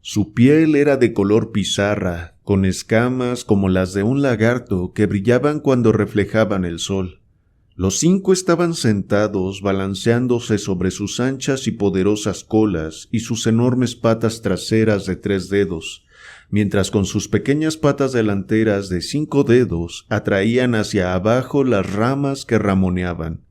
Su piel era de color pizarra, con escamas como las de un lagarto que brillaban cuando reflejaban el sol. Los 5 estaban sentados balanceándose sobre sus anchas y poderosas colas y sus enormes patas traseras de 3 dedos, mientras con sus pequeñas patas delanteras de 5 dedos atraían hacia abajo las ramas que ramoneaban.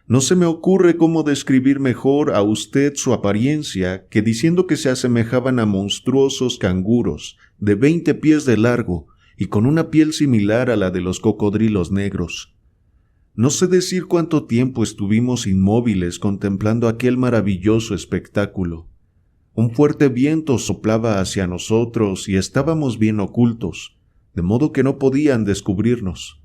No se me ocurre cómo describir mejor a usted su apariencia que diciendo que se asemejaban a monstruosos canguros de 20 pies de largo y con una piel similar a la de los cocodrilos negros. No sé decir cuánto tiempo estuvimos inmóviles contemplando aquel maravilloso espectáculo. Un fuerte viento soplaba hacia nosotros y estábamos bien ocultos, de modo que no podían descubrirnos.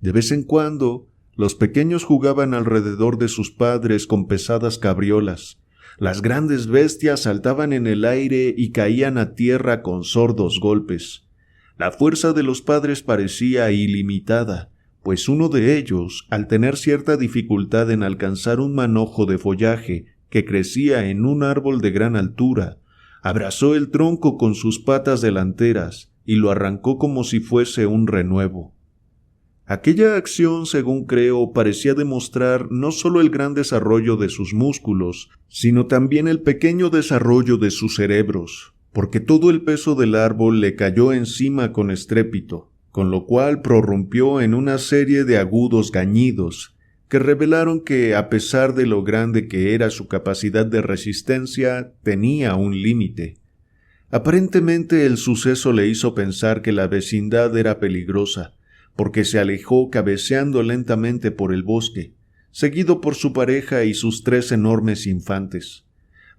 De vez en cuando, los pequeños jugaban alrededor de sus padres con pesadas cabriolas. Las grandes bestias saltaban en el aire y caían a tierra con sordos golpes. La fuerza de los padres parecía ilimitada, pues uno de ellos, al tener cierta dificultad en alcanzar un manojo de follaje que crecía en un árbol de gran altura, abrazó el tronco con sus patas delanteras y lo arrancó como si fuese un renuevo. Aquella acción, según creo, parecía demostrar no solo el gran desarrollo de sus músculos, sino también el pequeño desarrollo de sus cerebros, porque todo el peso del árbol le cayó encima con estrépito, con lo cual prorrumpió en una serie de agudos gañidos que revelaron que, a pesar de lo grande que era su capacidad de resistencia, tenía un límite. Aparentemente el suceso le hizo pensar que la vecindad era peligrosa, porque se alejó cabeceando lentamente por el bosque, seguido por su pareja y sus 3 enormes infantes.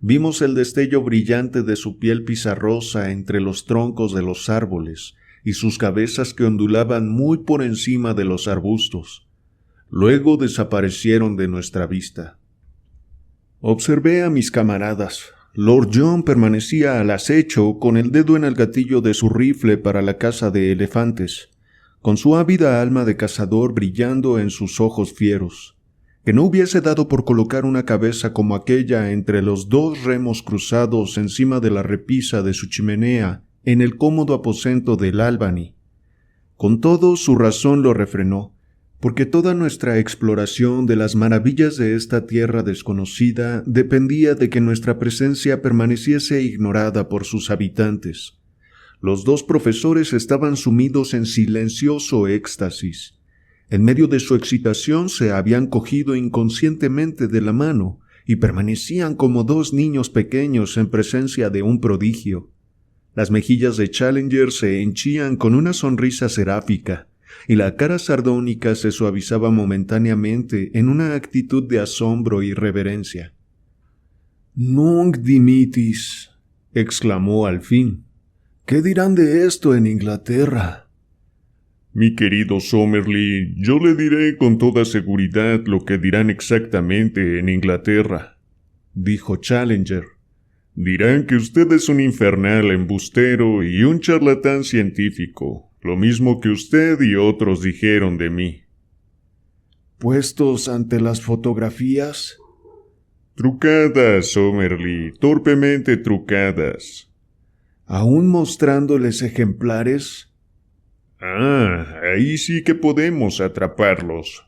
Vimos el destello brillante de su piel pizarrosa entre los troncos de los árboles, y sus cabezas que ondulaban muy por encima de los arbustos. Luego desaparecieron de nuestra vista. Observé a mis camaradas. Lord John permanecía al acecho con el dedo en el gatillo de su rifle para la caza de elefantes, con su ávida alma de cazador brillando en sus ojos fieros. Que no hubiese dado por colocar una cabeza como aquella entre los 2 remos cruzados encima de la repisa de su chimenea en el cómodo aposento del Albany. Con todo, su razón lo refrenó, porque toda nuestra exploración de las maravillas de esta tierra desconocida dependía de que nuestra presencia permaneciese ignorada por sus habitantes. Los 2 profesores estaban sumidos en silencioso éxtasis. En medio de su excitación se habían cogido inconscientemente de la mano y permanecían como 2 niños pequeños en presencia de un prodigio. Las mejillas de Challenger se henchían con una sonrisa seráfica, y la cara sardónica se suavizaba momentáneamente en una actitud de asombro y reverencia. «Nunc dimittis», exclamó al fin. «¿Qué dirán de esto en Inglaterra?» Mi querido Somerley, yo le diré con toda seguridad lo que dirán exactamente en Inglaterra, dijo Challenger. Dirán que usted es un infernal embustero y un charlatán científico, lo mismo que usted y otros dijeron de mí. ¿Puestos ante las fotografías? Trucadas, Somerley, torpemente trucadas. ¿Aún mostrándoles ejemplares? Ahí sí que podemos atraparlos.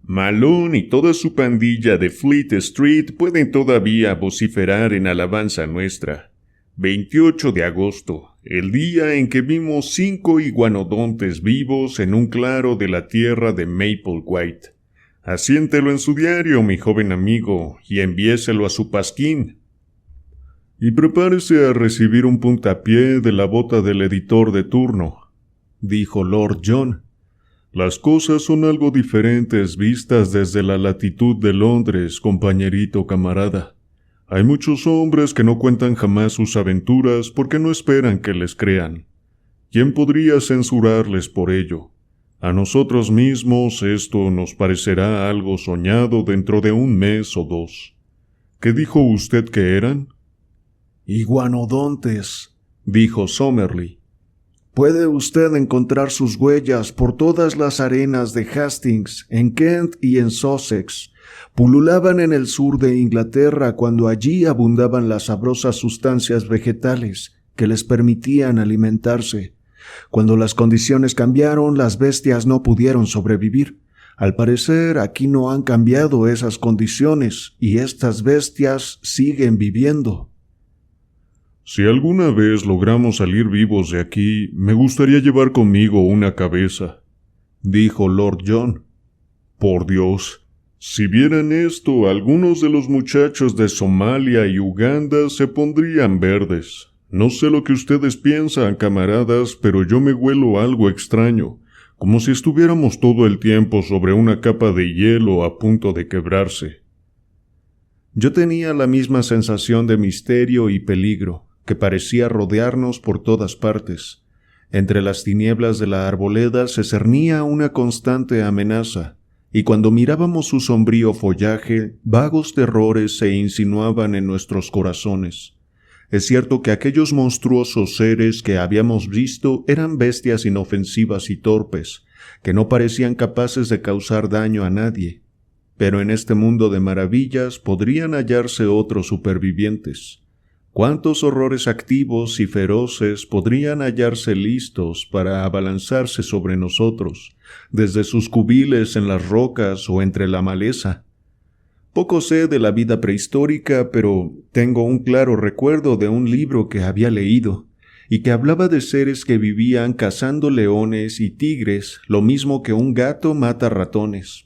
Malone y toda su pandilla de Fleet Street pueden todavía vociferar en alabanza nuestra. 28 de agosto, el día en que vimos 5 iguanodontes vivos en un claro de la tierra de Maplewhite. Asiéntelo en su diario, mi joven amigo, y envíeselo a su pasquín. Y prepárese a recibir un puntapié de la bota del editor de turno, dijo Lord John. Las cosas son algo diferentes vistas desde la latitud de Londres, compañerito camarada. Hay muchos hombres que no cuentan jamás sus aventuras porque no esperan que les crean. ¿Quién podría censurarles por ello? A nosotros mismos esto nos parecerá algo soñado dentro de 1 mes o 2. ¿Qué dijo usted que eran? Iguanodontes, dijo Summerlee. Puede usted encontrar sus huellas por todas las arenas de Hastings, en Kent y en Sussex. Pululaban en el sur de Inglaterra cuando allí abundaban las sabrosas sustancias vegetales que les permitían alimentarse. Cuando las condiciones cambiaron, las bestias no pudieron sobrevivir. Al parecer, aquí no han cambiado esas condiciones y estas bestias siguen viviendo. Si alguna vez logramos salir vivos de aquí, me gustaría llevar conmigo una cabeza, dijo Lord John. Por Dios, si vieran esto, algunos de los muchachos de Somalia y Uganda se pondrían verdes. No sé lo que ustedes piensan, camaradas, pero yo me huelo algo extraño, como si estuviéramos todo el tiempo sobre una capa de hielo a punto de quebrarse. Yo tenía la misma sensación de misterio y peligro, que parecía rodearnos por todas partes. Entre las tinieblas de la arboleda se cernía una constante amenaza, y cuando mirábamos su sombrío follaje, vagos terrores se insinuaban en nuestros corazones. Es cierto que aquellos monstruosos seres que habíamos visto eran bestias inofensivas y torpes, que no parecían capaces de causar daño a nadie, pero en este mundo de maravillas podrían hallarse otros supervivientes. ¿Cuántos horrores activos y feroces podrían hallarse listos para abalanzarse sobre nosotros, desde sus cubiles en las rocas o entre la maleza? Poco sé de la vida prehistórica, pero tengo un claro recuerdo de un libro que había leído, y que hablaba de seres que vivían cazando leones y tigres, lo mismo que un gato mata ratones.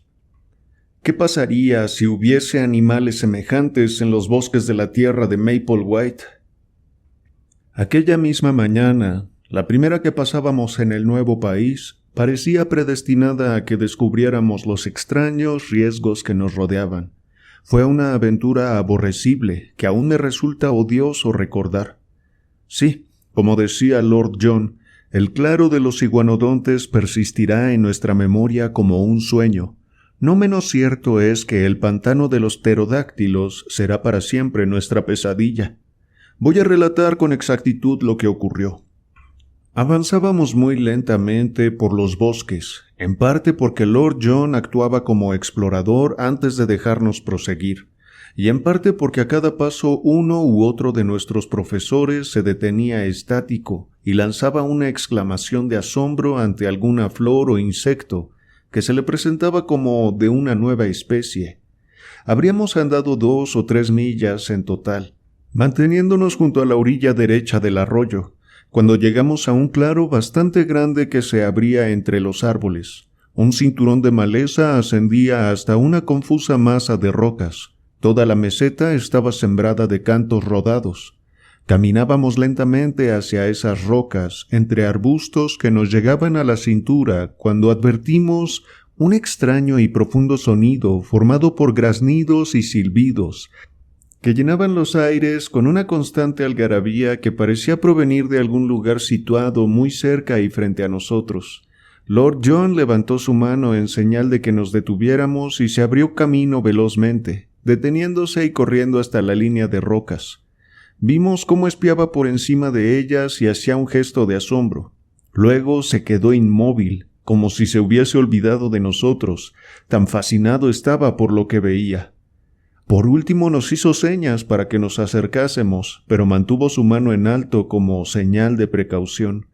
¿Qué pasaría si hubiese animales semejantes en los bosques de la tierra de Maple White? Aquella misma mañana, la primera que pasábamos en el nuevo país, parecía predestinada a que descubriéramos los extraños riesgos que nos rodeaban. Fue una aventura aborrecible que aún me resulta odioso recordar. Sí, como decía Lord John, el claro de los iguanodontes persistirá en nuestra memoria como un sueño. No menos cierto es que el pantano de los pterodáctilos será para siempre nuestra pesadilla. Voy a relatar con exactitud lo que ocurrió. Avanzábamos muy lentamente por los bosques, en parte porque Lord John actuaba como explorador antes de dejarnos proseguir, y en parte porque a cada paso uno u otro de nuestros profesores se detenía estático y lanzaba una exclamación de asombro ante alguna flor o insecto que se le presentaba como de una nueva especie. Habríamos andado 2 o 3 millas en total, manteniéndonos junto a la orilla derecha del arroyo, cuando llegamos a un claro bastante grande que se abría entre los árboles. Un cinturón de maleza ascendía hasta una confusa masa de rocas. Toda la meseta estaba sembrada de cantos rodados. Caminábamos lentamente hacia esas rocas, entre arbustos que nos llegaban a la cintura, cuando advertimos un extraño y profundo sonido formado por graznidos y silbidos, que llenaban los aires con una constante algarabía que parecía provenir de algún lugar situado muy cerca y frente a nosotros. Lord John levantó su mano en señal de que nos detuviéramos y se abrió camino velozmente, deteniéndose y corriendo hasta la línea de rocas. Vimos cómo espiaba por encima de ellas y hacía un gesto de asombro. Luego se quedó inmóvil, como si se hubiese olvidado de nosotros, tan fascinado estaba por lo que veía. Por último nos hizo señas para que nos acercásemos, pero mantuvo su mano en alto como señal de precaución.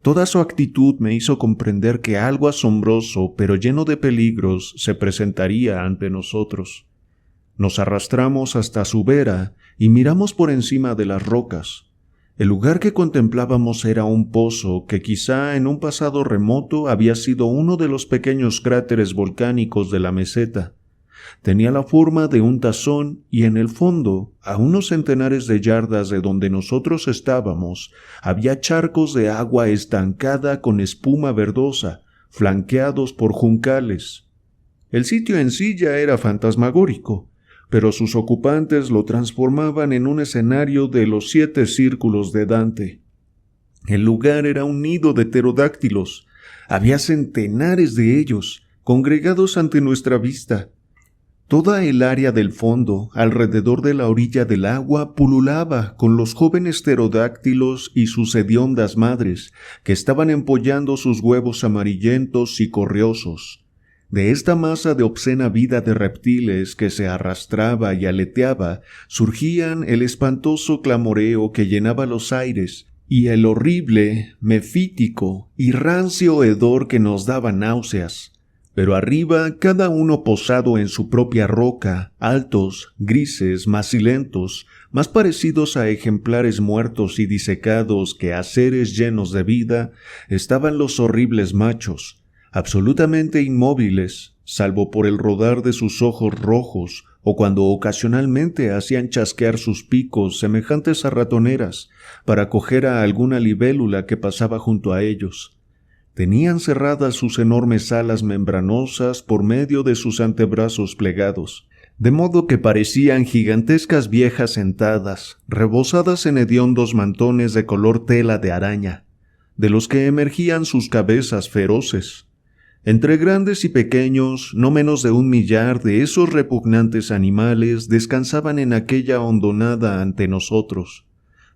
Toda su actitud me hizo comprender que algo asombroso, pero lleno de peligros, se presentaría ante nosotros. Nos arrastramos hasta su vera y miramos por encima de las rocas. El lugar que contemplábamos era un pozo que quizá en un pasado remoto había sido uno de los pequeños cráteres volcánicos de la meseta. Tenía la forma de un tazón y en el fondo, a unos centenares de yardas de donde nosotros estábamos, había charcos de agua estancada con espuma verdosa, flanqueados por juncales. El sitio en sí ya era fantasmagórico, pero sus ocupantes lo transformaban en un escenario de los 7 círculos de Dante. El lugar era un nido de pterodáctilos. Había centenares de ellos, congregados ante nuestra vista. Toda el área del fondo, alrededor de la orilla del agua, pululaba con los jóvenes pterodáctilos y sus hediondas madres, que estaban empollando sus huevos amarillentos y corriosos. De esta masa de obscena vida de reptiles que se arrastraba y aleteaba, surgían el espantoso clamoreo que llenaba los aires, y el horrible, mefítico y rancio hedor que nos daba náuseas. Pero arriba, cada uno posado en su propia roca, altos, grises, macilentos, más parecidos a ejemplares muertos y disecados que a seres llenos de vida, estaban los horribles machos, absolutamente inmóviles, salvo por el rodar de sus ojos rojos o cuando ocasionalmente hacían chasquear sus picos semejantes a ratoneras para coger a alguna libélula que pasaba junto a ellos. Tenían cerradas sus enormes alas membranosas por medio de sus antebrazos plegados, de modo que parecían gigantescas viejas sentadas, rebozadas en hediondos mantones de color tela de araña, de los que emergían sus cabezas feroces. Entre grandes y pequeños, no menos de 1 millar de esos repugnantes animales descansaban en aquella hondonada ante nosotros.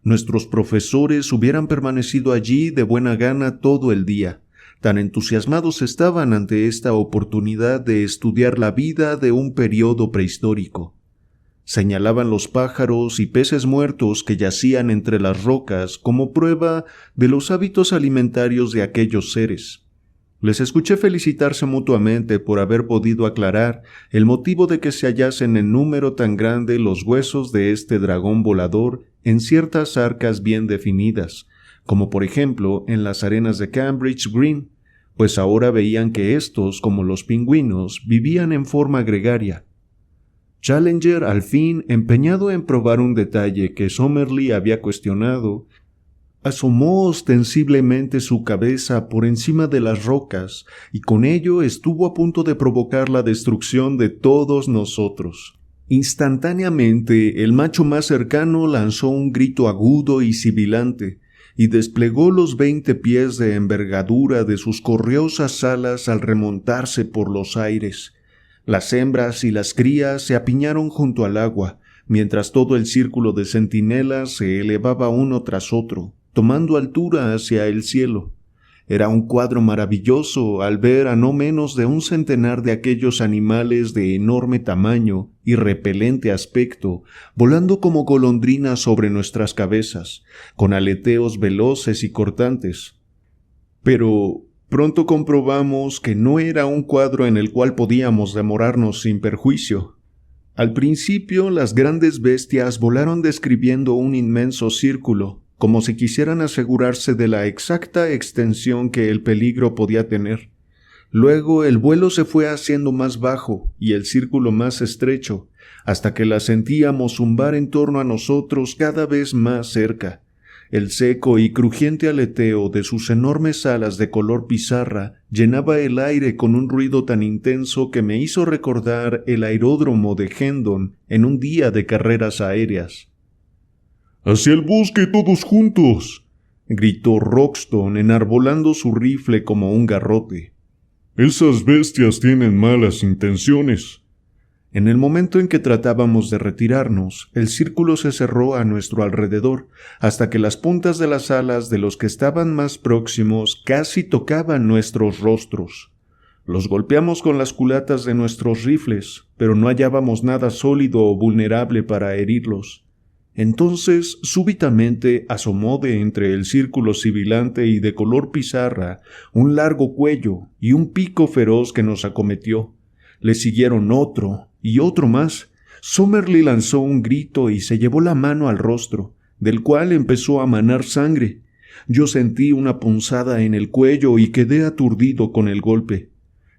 Nuestros profesores hubieran permanecido allí de buena gana todo el día. Tan entusiasmados estaban ante esta oportunidad de estudiar la vida de un periodo prehistórico. Señalaban los pájaros y peces muertos que yacían entre las rocas como prueba de los hábitos alimentarios de aquellos seres. Les escuché felicitarse mutuamente por haber podido aclarar el motivo de que se hallasen en número tan grande los huesos de este dragón volador en ciertas arcas bien definidas, como por ejemplo en las arenas de Cambridge Green, pues ahora veían que estos, como los pingüinos, vivían en forma gregaria. Challenger, al fin, empeñado en probar un detalle que Summerlee había cuestionado, asomó ostensiblemente su cabeza por encima de las rocas y con ello estuvo a punto de provocar la destrucción de todos nosotros. Instantáneamente, el macho más cercano lanzó un grito agudo y sibilante, y desplegó los 20 pies de envergadura de sus correosas alas al remontarse por los aires. Las hembras y las crías se apiñaron junto al agua, mientras todo el círculo de centinelas se elevaba uno tras otro, tomando altura hacia el cielo. Era un cuadro maravilloso al ver a no menos de 100 de aquellos animales de enorme tamaño y repelente aspecto, volando como golondrinas sobre nuestras cabezas, con aleteos veloces y cortantes. Pero pronto comprobamos que no era un cuadro en el cual podíamos demorarnos sin perjuicio. Al principio, las grandes bestias volaron describiendo un inmenso círculo, como si quisieran asegurarse de la exacta extensión que el peligro podía tener. Luego el vuelo se fue haciendo más bajo y el círculo más estrecho, hasta que la sentíamos zumbar en torno a nosotros cada vez más cerca. El seco y crujiente aleteo de sus enormes alas de color pizarra llenaba el aire con un ruido tan intenso que me hizo recordar el aeródromo de Hendon en un día de carreras aéreas. ¡Hacia el bosque todos juntos!, gritó Roxton enarbolando su rifle como un garrote. Esas bestias tienen malas intenciones. En el momento en que tratábamos de retirarnos, el círculo se cerró a nuestro alrededor, hasta que las puntas de las alas de los que estaban más próximos casi tocaban nuestros rostros. Los golpeamos con las culatas de nuestros rifles, pero no hallábamos nada sólido o vulnerable para herirlos. Entonces, súbitamente, asomó de entre el círculo sibilante y de color pizarra un largo cuello y un pico feroz que nos acometió. Le siguieron otro y otro más. Summerlee lanzó un grito y se llevó la mano al rostro, del cual empezó a manar sangre. Yo sentí una punzada en el cuello y quedé aturdido con el golpe.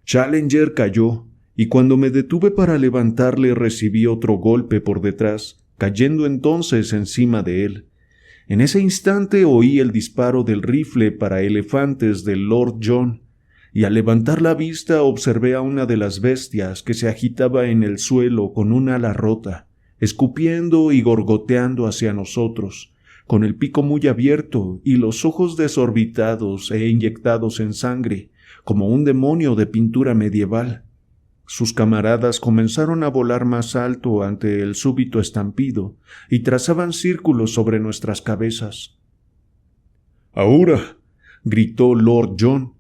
Challenger cayó, y cuando me detuve para levantarle recibí otro golpe por detrás, cayendo entonces encima de él. En ese instante oí el disparo del rifle para elefantes del Lord John, y al levantar la vista observé a una de las bestias que se agitaba en el suelo con un ala rota, escupiendo y gorgoteando hacia nosotros, con el pico muy abierto y los ojos desorbitados e inyectados en sangre, como un demonio de pintura medieval. Sus camaradas comenzaron a volar más alto ante el súbito estampido y trazaban círculos sobre nuestras cabezas. «¡Ahora!», gritó Lord John.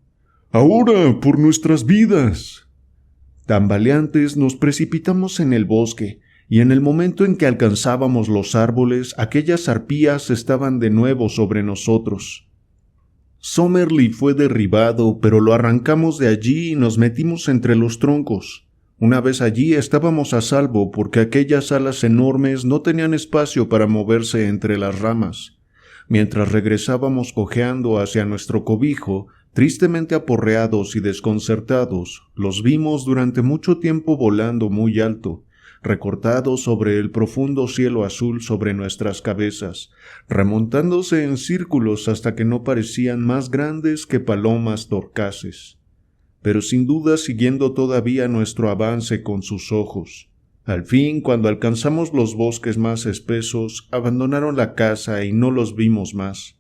«¡Ahora, por nuestras vidas!». Tambaleantes nos precipitamos en el bosque, y en el momento en que alcanzábamos los árboles, aquellas arpías estaban de nuevo sobre nosotros. Summerlee fue derribado, pero lo arrancamos de allí y nos metimos entre los troncos. Una vez allí estábamos a salvo porque aquellas alas enormes no tenían espacio para moverse entre las ramas. Mientras regresábamos cojeando hacia nuestro cobijo, tristemente aporreados y desconcertados, los vimos durante mucho tiempo volando muy alto, recortados sobre el profundo cielo azul sobre nuestras cabezas, remontándose en círculos hasta que no parecían más grandes que palomas torcaces, pero sin duda siguiendo todavía nuestro avance con sus ojos. Al fin, cuando alcanzamos los bosques más espesos, abandonaron la casa y no los vimos más.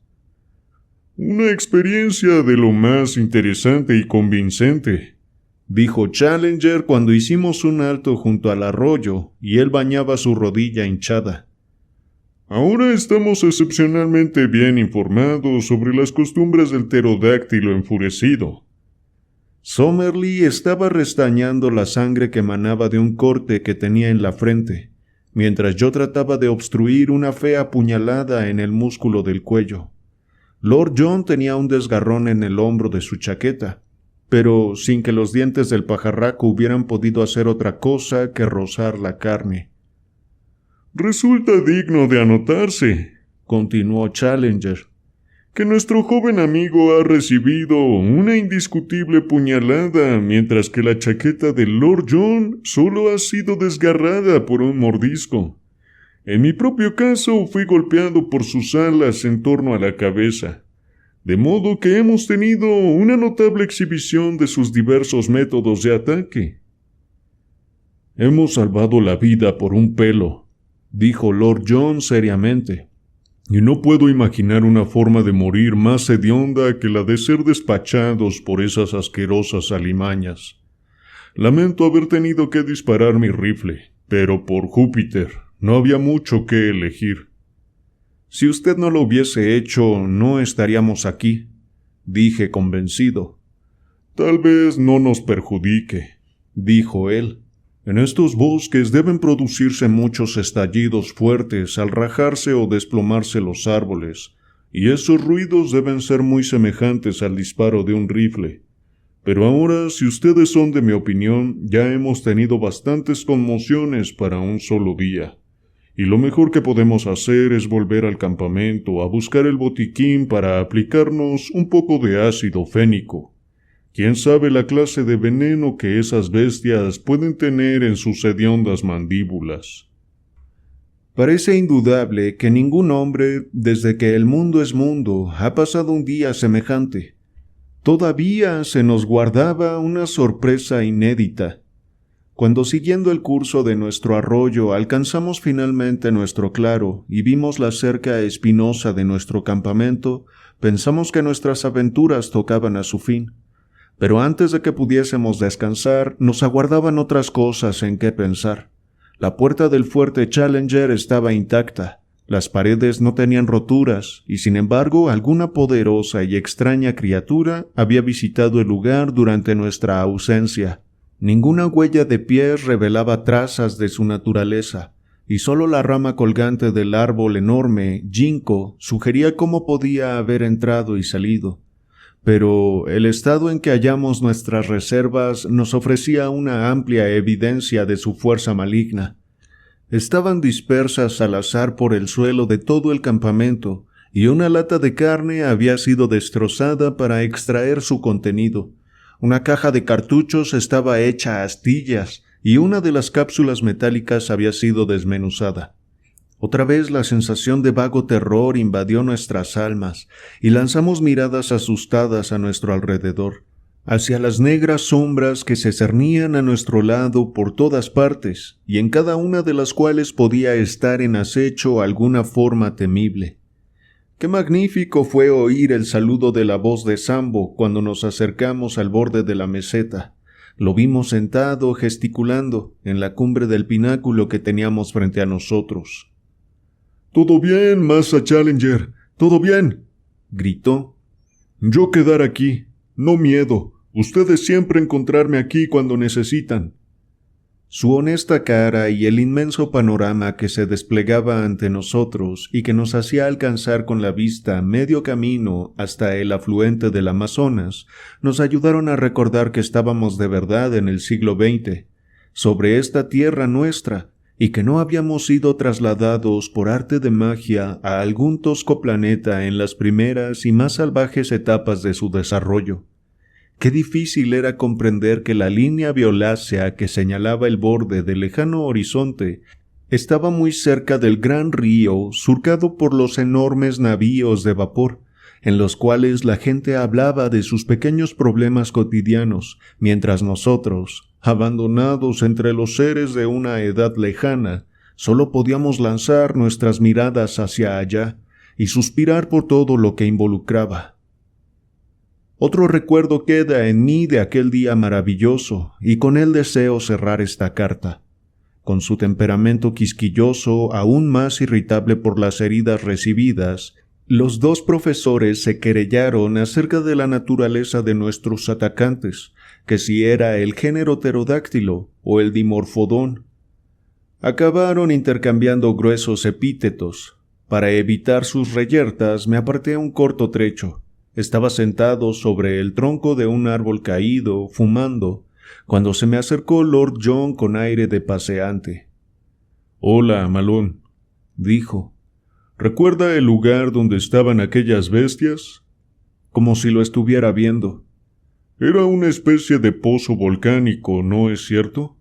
«Una experiencia de lo más interesante y convincente», dijo Challenger cuando hicimos un alto junto al arroyo y él bañaba su rodilla hinchada. «Ahora estamos excepcionalmente bien informados sobre las costumbres del pterodáctilo enfurecido». Summerlee estaba restañando la sangre que emanaba de un corte que tenía en la frente, mientras yo trataba de obstruir una fea puñalada en el músculo del cuello. Lord John tenía un desgarrón en el hombro de su chaqueta, pero sin que los dientes del pajarraco hubieran podido hacer otra cosa que rozar la carne. «Resulta digno de anotarse», continuó Challenger, «que nuestro joven amigo ha recibido una indiscutible puñalada, mientras que la chaqueta de Lord John solo ha sido desgarrada por un mordisco. En mi propio caso fui golpeado por sus alas en torno a la cabeza, de modo que hemos tenido una notable exhibición de sus diversos métodos de ataque». «Hemos salvado la vida por un pelo», dijo Lord John seriamente, «y no puedo imaginar una forma de morir más hedionda que la de ser despachados por esas asquerosas alimañas. Lamento haber tenido que disparar mi rifle, pero por Júpiter, no había mucho que elegir». «Si usted no lo hubiese hecho, no estaríamos aquí», dije convencido. «Tal vez no nos perjudique», dijo él. «En estos bosques deben producirse muchos estallidos fuertes al rajarse o desplomarse los árboles, y esos ruidos deben ser muy semejantes al disparo de un rifle. Pero ahora, si ustedes son de mi opinión, ya hemos tenido bastantes conmociones para un solo día, y lo mejor que podemos hacer es volver al campamento a buscar el botiquín para aplicarnos un poco de ácido fénico. ¿Quién sabe la clase de veneno que esas bestias pueden tener en sus hediondas mandíbulas?» Parece indudable que ningún hombre, desde que el mundo es mundo, ha pasado un día semejante. Todavía se nos guardaba una sorpresa inédita. Cuando siguiendo el curso de nuestro arroyo alcanzamos finalmente nuestro claro y vimos la cerca espinosa de nuestro campamento, pensamos que nuestras aventuras tocaban a su fin. Pero antes de que pudiésemos descansar, nos aguardaban otras cosas en qué pensar. La puerta del fuerte Challenger estaba intacta, las paredes no tenían roturas, y sin embargo alguna poderosa y extraña criatura había visitado el lugar durante nuestra ausencia. Ninguna huella de pies revelaba trazas de su naturaleza, y solo la rama colgante del árbol enorme, ginkgo, sugería cómo podía haber entrado y salido. Pero el estado en que hallamos nuestras reservas nos ofrecía una amplia evidencia de su fuerza maligna. Estaban dispersas al azar por el suelo de todo el campamento, y una lata de carne había sido destrozada para extraer su contenido. Una caja de cartuchos estaba hecha a astillas, y una de las cápsulas metálicas había sido desmenuzada. Otra vez la sensación de vago terror invadió nuestras almas, y lanzamos miradas asustadas a nuestro alrededor, hacia las negras sombras que se cernían a nuestro lado por todas partes, y en cada una de las cuales podía estar en acecho alguna forma temible. Qué magnífico fue oír el saludo de la voz de Sambo cuando nos acercamos al borde de la meseta. Lo vimos sentado, gesticulando, en la cumbre del pináculo que teníamos frente a nosotros. «Todo bien, Massa Challenger, todo bien», gritó. «Yo quedar aquí, no miedo, ustedes siempre encontrarme aquí cuando necesitan». Su honesta cara y el inmenso panorama que se desplegaba ante nosotros y que nos hacía alcanzar con la vista medio camino hasta el afluente del Amazonas, nos ayudaron a recordar que estábamos de verdad en el siglo XX, sobre esta tierra nuestra, y que no habíamos sido trasladados por arte de magia a algún tosco planeta en las primeras y más salvajes etapas de su desarrollo. Qué difícil era comprender que la línea violácea que señalaba el borde del lejano horizonte estaba muy cerca del gran río surcado por los enormes navíos de vapor, en los cuales la gente hablaba de sus pequeños problemas cotidianos, mientras nosotros, abandonados entre los seres de una edad lejana, solo podíamos lanzar nuestras miradas hacia allá y suspirar por todo lo que involucraba. Otro recuerdo queda en mí de aquel día maravilloso, y con él deseo cerrar esta carta. Con su temperamento quisquilloso aún más irritable por las heridas recibidas, los dos profesores se querellaron acerca de la naturaleza de nuestros atacantes, que si era el género pterodáctilo o el dimorfodón. Acabaron intercambiando gruesos epítetos. Para evitar sus reyertas me aparté un corto trecho. Estaba sentado sobre el tronco de un árbol caído, fumando, cuando se me acercó Lord John con aire de paseante. «Hola, Malone», dijo. «¿Recuerda el lugar donde estaban aquellas bestias?» Como si lo estuviera viendo. «Era una especie de pozo volcánico, ¿no es cierto?»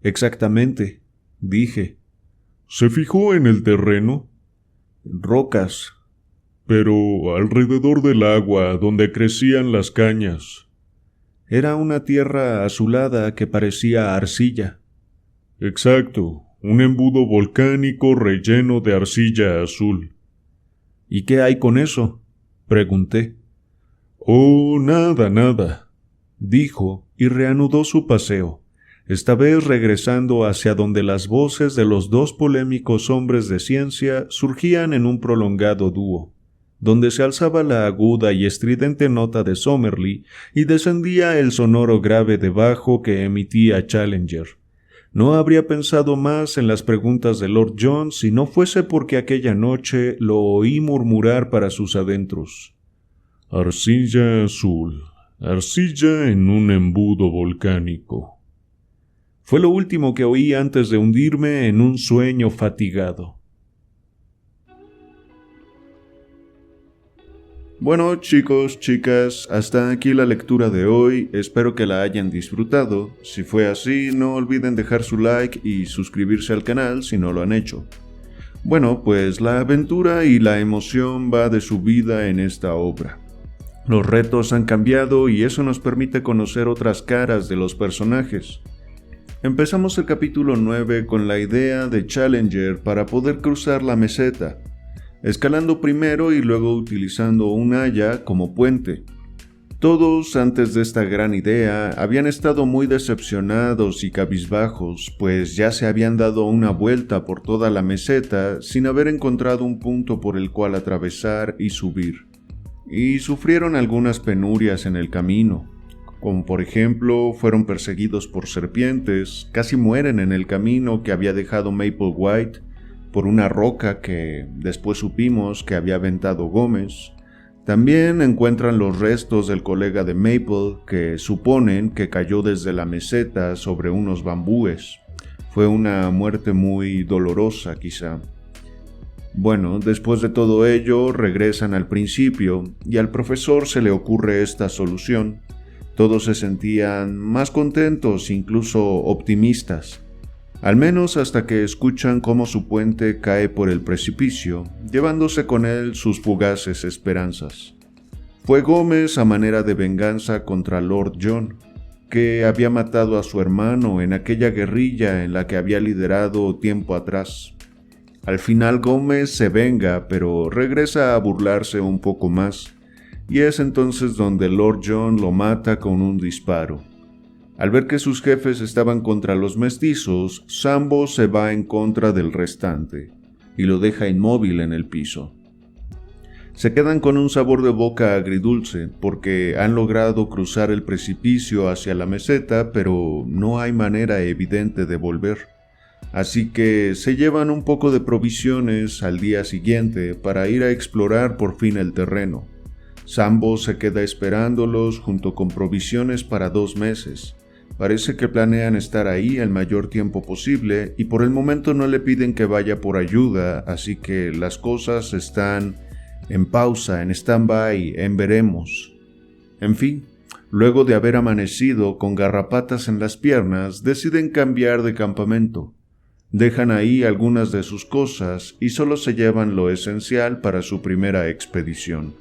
«Exactamente», dije. «¿Se fijó en el terreno?» «Rocas». «Pero alrededor del agua, donde crecían las cañas». «Era una tierra azulada que parecía arcilla». «Exacto, un embudo volcánico relleno de arcilla azul». «¿Y qué hay con eso?», pregunté. «Oh, nada», dijo y reanudó su paseo, esta vez regresando hacia donde las voces de los dos polémicos hombres de ciencia surgían en un prolongado dúo, donde se alzaba la aguda y estridente nota de Somerley y descendía el sonoro grave de bajo que emitía Challenger. No habría pensado más en las preguntas de Lord John si no fuese porque aquella noche lo oí murmurar para sus adentros. «Arcilla azul, arcilla en un embudo volcánico». Fue lo último que oí antes de hundirme en un sueño fatigado. Bueno, chicos, chicas, hasta aquí la lectura de hoy, espero que la hayan disfrutado. Si fue así, no olviden dejar su like y suscribirse al canal si no lo han hecho. Bueno, pues la aventura y la emoción va de subida en esta obra. Los retos han cambiado y eso nos permite conocer otras caras de los personajes. Empezamos el capítulo 9 con la idea de Challenger para poder cruzar la meseta, escalando primero y luego utilizando un haya como puente. Todos, antes de esta gran idea, habían estado muy decepcionados y cabizbajos, pues ya se habían dado una vuelta por toda la meseta sin haber encontrado un punto por el cual atravesar y subir. Y sufrieron algunas penurias en el camino, como por ejemplo fueron perseguidos por serpientes, casi mueren en el camino que había dejado Maple White, por una roca que después supimos que había aventado Gómez. También encuentran los restos del colega de Maple que suponen que cayó desde la meseta sobre unos bambúes. Fue una muerte muy dolorosa quizá. Bueno, después de todo ello regresan al principio y al profesor se le ocurre esta solución. Todos se sentían más contentos, incluso optimistas. Al menos hasta que escuchan cómo su puente cae por el precipicio, llevándose con él sus fugaces esperanzas. Fue Gómez a manera de venganza contra Lord John, que había matado a su hermano en aquella guerrilla en la que había liderado tiempo atrás. Al final Gómez se venga, pero regresa a burlarse un poco más, y es entonces donde Lord John lo mata con un disparo. Al ver que sus jefes estaban contra los mestizos, Sambo se va en contra del restante, y lo deja inmóvil en el piso. Se quedan con un sabor de boca agridulce, porque han logrado cruzar el precipicio hacia la meseta, pero no hay manera evidente de volver. Así que se llevan un poco de provisiones al día siguiente para ir a explorar por fin el terreno. Sambo se queda esperándolos junto con provisiones para 2 meses. Parece que planean estar ahí el mayor tiempo posible y por el momento no le piden que vaya por ayuda, así que las cosas están en pausa, en stand-by, en veremos. En fin, luego de haber amanecido con garrapatas en las piernas, deciden cambiar de campamento. Dejan ahí algunas de sus cosas y solo se llevan lo esencial para su primera expedición.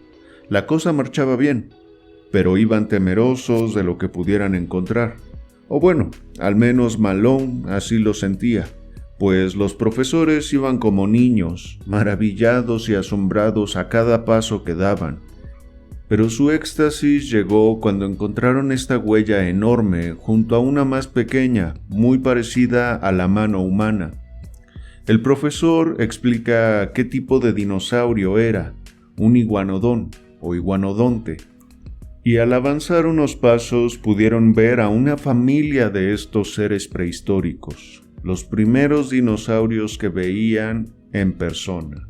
La cosa marchaba bien, pero iban temerosos de lo que pudieran encontrar. O bueno, al menos Malone así lo sentía, pues los profesores iban como niños, maravillados y asombrados a cada paso que daban. Pero su éxtasis llegó cuando encontraron esta huella enorme junto a una más pequeña, muy parecida a la mano humana. El profesor explica qué tipo de dinosaurio era, un iguanodón o iguanodonte, y al avanzar unos pasos pudieron ver a una familia de estos seres prehistóricos, los primeros dinosaurios que veían en persona.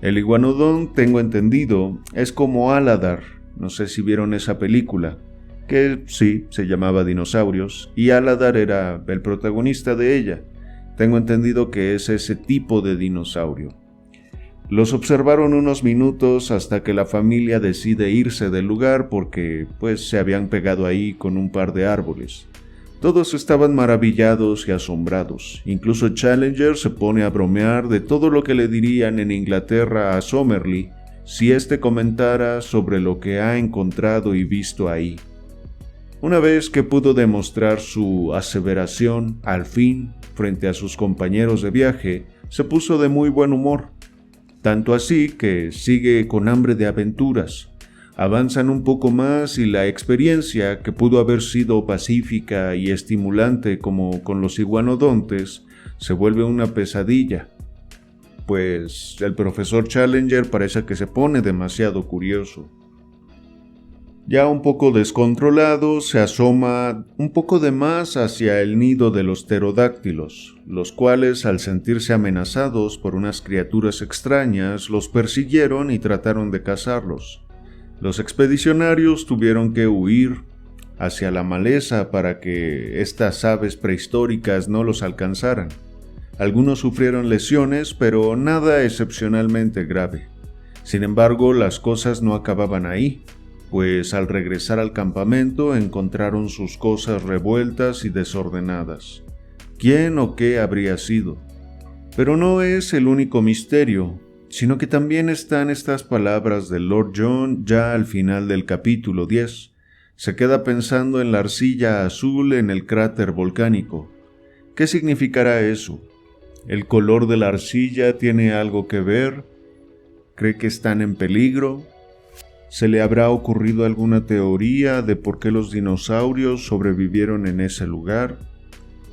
El iguanodón, tengo entendido, es como Aladar, no sé si vieron esa película, que sí, se llamaba Dinosaurios, y Aladar era el protagonista de ella. Tengo entendido que es ese tipo de dinosaurio. Los observaron unos minutos hasta que la familia decide irse del lugar porque, se habían pegado ahí con un par de árboles. Todos estaban maravillados y asombrados. Incluso Challenger se pone a bromear de todo lo que le dirían en Inglaterra a Somerley si éste comentara sobre lo que ha encontrado y visto ahí. Una vez que pudo demostrar su aseveración, al fin, frente a sus compañeros de viaje, se puso de muy buen humor. Tanto así que sigue con hambre de aventuras. Avanzan un poco más y la experiencia, que pudo haber sido pacífica y estimulante como con los iguanodontes, se vuelve una pesadilla. Pues el profesor Challenger parece que se pone demasiado curioso. Ya un poco descontrolado, se asoma un poco de más hacia el nido de los pterodáctilos, los cuales, al sentirse amenazados por unas criaturas extrañas, los persiguieron y trataron de cazarlos. Los expedicionarios tuvieron que huir hacia la maleza para que estas aves prehistóricas no los alcanzaran. Algunos sufrieron lesiones, pero nada excepcionalmente grave. Sin embargo, las cosas no acababan ahí, pues al regresar al campamento encontraron sus cosas revueltas y desordenadas. ¿Quién o qué habría sido? Pero no es el único misterio, sino que también están estas palabras de Lord John ya al final del capítulo 10. Se queda pensando en la arcilla azul en el cráter volcánico. ¿Qué significará eso? ¿El color de la arcilla tiene algo que ver? ¿Cree que están en peligro? ¿Se le habrá ocurrido alguna teoría de por qué los dinosaurios sobrevivieron en ese lugar?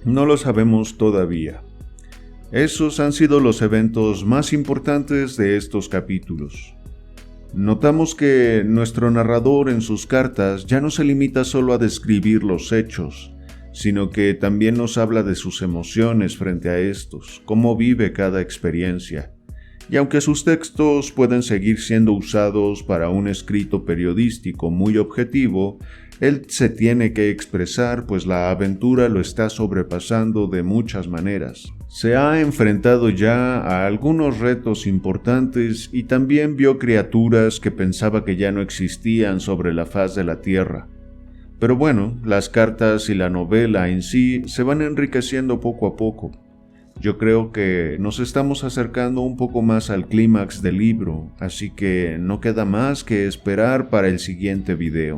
No lo sabemos todavía. Esos han sido los eventos más importantes de estos capítulos. Notamos que nuestro narrador en sus cartas ya no se limita solo a describir los hechos, sino que también nos habla de sus emociones frente a estos, cómo vive cada experiencia. Y aunque sus textos pueden seguir siendo usados para un escrito periodístico muy objetivo, él se tiene que expresar, pues la aventura lo está sobrepasando de muchas maneras. Se ha enfrentado ya a algunos retos importantes y también vio criaturas que pensaba que ya no existían sobre la faz de la Tierra. Pero bueno, las cartas y la novela en sí se van enriqueciendo poco a poco. Yo creo que nos estamos acercando un poco más al clímax del libro, así que no queda más que esperar para el siguiente video.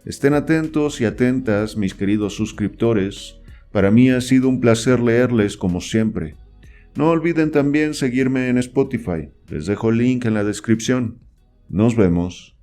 Estén atentos y atentas, mis queridos suscriptores. Para mí ha sido un placer leerles como siempre. No olviden también seguirme en Spotify. Les dejo el link en la descripción. Nos vemos.